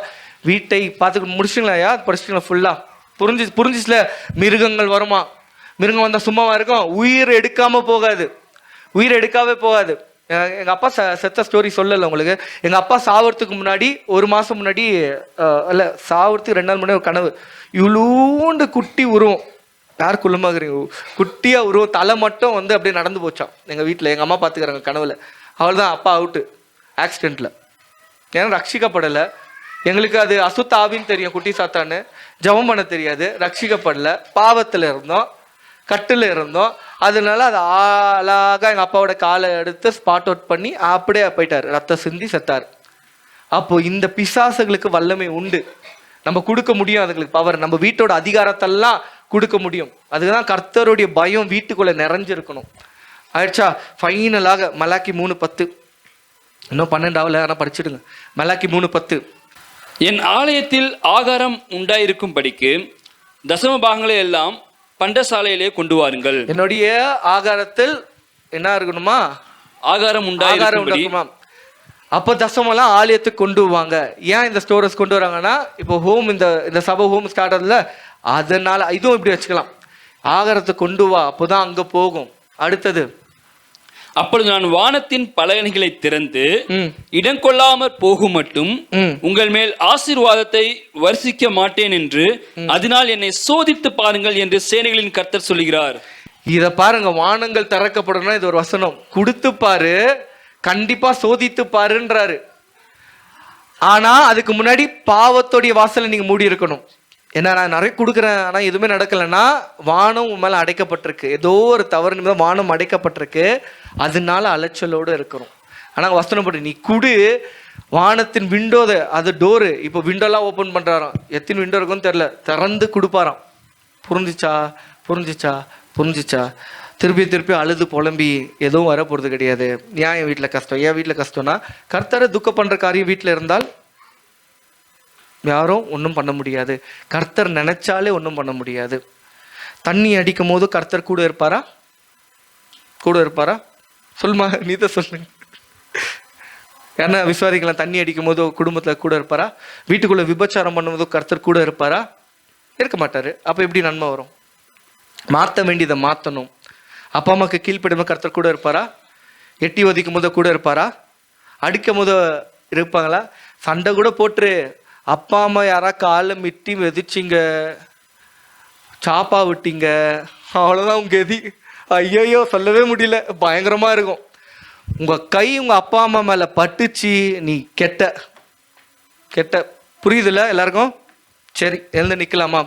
வீட்டை பார்த்து முடிச்சுங்களா, படிச்சுங்களா ஃபுல்லா புரிஞ்சிச்சுல. மிருகங்கள் வருமா, மிருகம் வந்தா சும்மாவா இருக்கும், உயிர் எடுக்காம போகாது, உயிர் எடுக்காவே போகாது. எங்க அப்பா செத்த ஸ்டோரி சொல்லல உங்களுக்கு. எங்க அப்பா சாவறதுக்கு முன்னாடி 1 மாசம் முன்னாடி இல்ல சாவறதுக்கு 2 நாள் முன்னாடி ஒரு கனவு, இவ்வளோண்டு குட்டி உருவம், யார் குள்ளமாகறீங்க, குட்டியா உருவம், தலை மட்டும் வந்து அப்படியே நடந்து போச்சான் எங்க வீட்டுல. எங்க அம்மா பாத்துக்கிறாங்க கனவுல. அவள் தான் அப்பா அவுட்டு ஆக்சிடென்ட்ல, ஏன்னா ரட்சிக்கப்படலை. எங்களுக்கு அது அசுத்த ஆவின்னு தெரியும், குட்டி சாத்தான்னு, ஜெபம் பண்ண தெரியாது, ரட்சிக்கப்படல, பாவத்துல இருந்தோம், கட்டுல இருந்தோம். அதனால அது அழகா எங்க அப்பாவோட காலை எடுத்து ஸ்பாட் அவுட் பண்ணி அப்படியே போயிட்டாரு, ரத்த சிந்தி செத்தார். அப்போ இந்த பிசாசுகளுக்கு வல்லமை உண்டு, நம்ம கொடுக்க முடியும் அதுங்களுக்கு பவர், நம்ம வீட்டோட அதிகாரத்தெல்லாம் கொடுக்க முடியும். அதுதான் கர்த்தருடைய பயம் வீட்டுக்குள்ள நிறைஞ்சிருக்கணும். ஆயிடுச்சா? ஃபைனலாக மலாக்கி 3:10, இன்னும் 12 ஆகல, ஆனால் படிச்சுடுங்க. மலாக்கி 3:10, என் ஆலயத்தில் ஆகாரம் உண்டாயிருக்கும் படிக்கு தசம பாகங்களை எல்லாம் பண்டசாலையிலே கொண்டு வாருங்கள். என்னுடைய ஆகாரத்தில் என்ன இருக்கணுமா? ஆகாரம் உண்டாயிருக்குமா. அப்போ தசமெல்லாம் ஆலயத்துக்கு கொண்டு வருவாங்க. ஏன் இந்த ஸ்டோரஸ் கொண்டு வராங்கன்னா, இப்போ ஹோம் இந்த சபை ஹோம் ஸ்டார்ட் ஆகுதுல, அதனால இதுவும் இப்படி வச்சுக்கலாம். ஆகாரத்தை கொண்டு வா, அப்போதான் அங்க போகும். அடுத்தது, அப்பொழுது நான் வானத்தின் பலகணிகளை திறந்து இடம் கொள்ளாமற் போகும் மட்டும் உங்கள் மேல் ஆசீர்வாதத்தை வர்ஷிக்க மாட்டேன் என்று அதனால் என்னை சோதித்து பாருங்கள் என்று சேனைகளின் கர்த்தர் சொல்கிறார். இத பாருங்க, வானங்கள் திறக்கப்படணும்னா இது ஒரு வசனம். கொடுத்து பாரு, கண்டிப்பா சோதித்து பாருன்றாரு. ஆனா அதுக்கு முன்னாடி பாவத்தோடைய வாசலை நீங்க மூடி இருக்கணும். ஏன்னா நான் நிறைய கொடுக்குறேன், ஆனா எதுவுமே நடக்கலைன்னா வானம் உன் மேல அடைக்கப்பட்டிருக்கு. ஏதோ ஒரு தவறு நிமிடம் வானம் அடைக்கப்பட்டிருக்கு, அதனால அலைச்சலோடு இருக்கிறோம். ஆனா வசனம் போட்டு நீ குடு, வானத்தின் விண்டோத அது டோரு, இப்போ விண்டோலாம் ஓப்பன் பண்றாராம். எத்தனை விண்டோ இருக்குன்னு தெரியல, திறந்து கொடுப்பாராம். புரிஞ்சிச்சா புரிஞ்சிச்சா புரிஞ்சிச்சா? திருப்பி அழுது புலம்பி எதுவும் வர போறது கிடையாது. ஏன் என் வீட்டில் கஷ்டம், என் வீட்டில் கஷ்டம்னா கர்த்தரை துக்கம் பண்ற காரியம் வீட்டில் இருந்தால் யாரும் ஒன்றும் பண்ண முடியாது. கர்த்தர் நினைச்சாலே ஒன்றும் பண்ண முடியாது. தண்ணி அடிக்கும் போது கர்த்தர் கூட இருப்பாரா? கூட இருப்பாரா? சொல்லுமா, நீ தான் சொல்லுங்க. ஏன்னா விசுவாரிக்கலாம், தண்ணி அடிக்கும் போது குடும்பத்தில் கூட இருப்பாரா? வீட்டுக்குள்ள விபச்சாரம் பண்ணும்போது கர்த்தர் கூட இருப்பாரா? இருக்க மாட்டாரு. அப்போ எப்படி நன்மை வரும்? மாற்ற வேண்டியதை மாற்றணும். அப்பா அம்மாவுக்கு கீழ்ப்படிமை கர்த்தர் கூட இருப்பாரா? எட்டி ஒதிக்கும் போது கூட இருப்பாரா? அடிக்கும் போது இருப்பாங்களா? சண்டை கூட போட்டு அப்பா அம்மா யாரா காலை மிட்டி மிதிச்சிங்க, சாப்பா விட்டீங்க, அவ்வளோதான் உங்க எதி. ஐயோ சொல்லவே முடியல, பயங்கரமா இருக்கும். உங்க கை உங்க அப்பா அம்மா மேல பட்டுச்சு, நீ கெட்ட. புரியுதுல்ல எல்லாருக்கும்? சரி, எழுந்து நிக்கலாமா?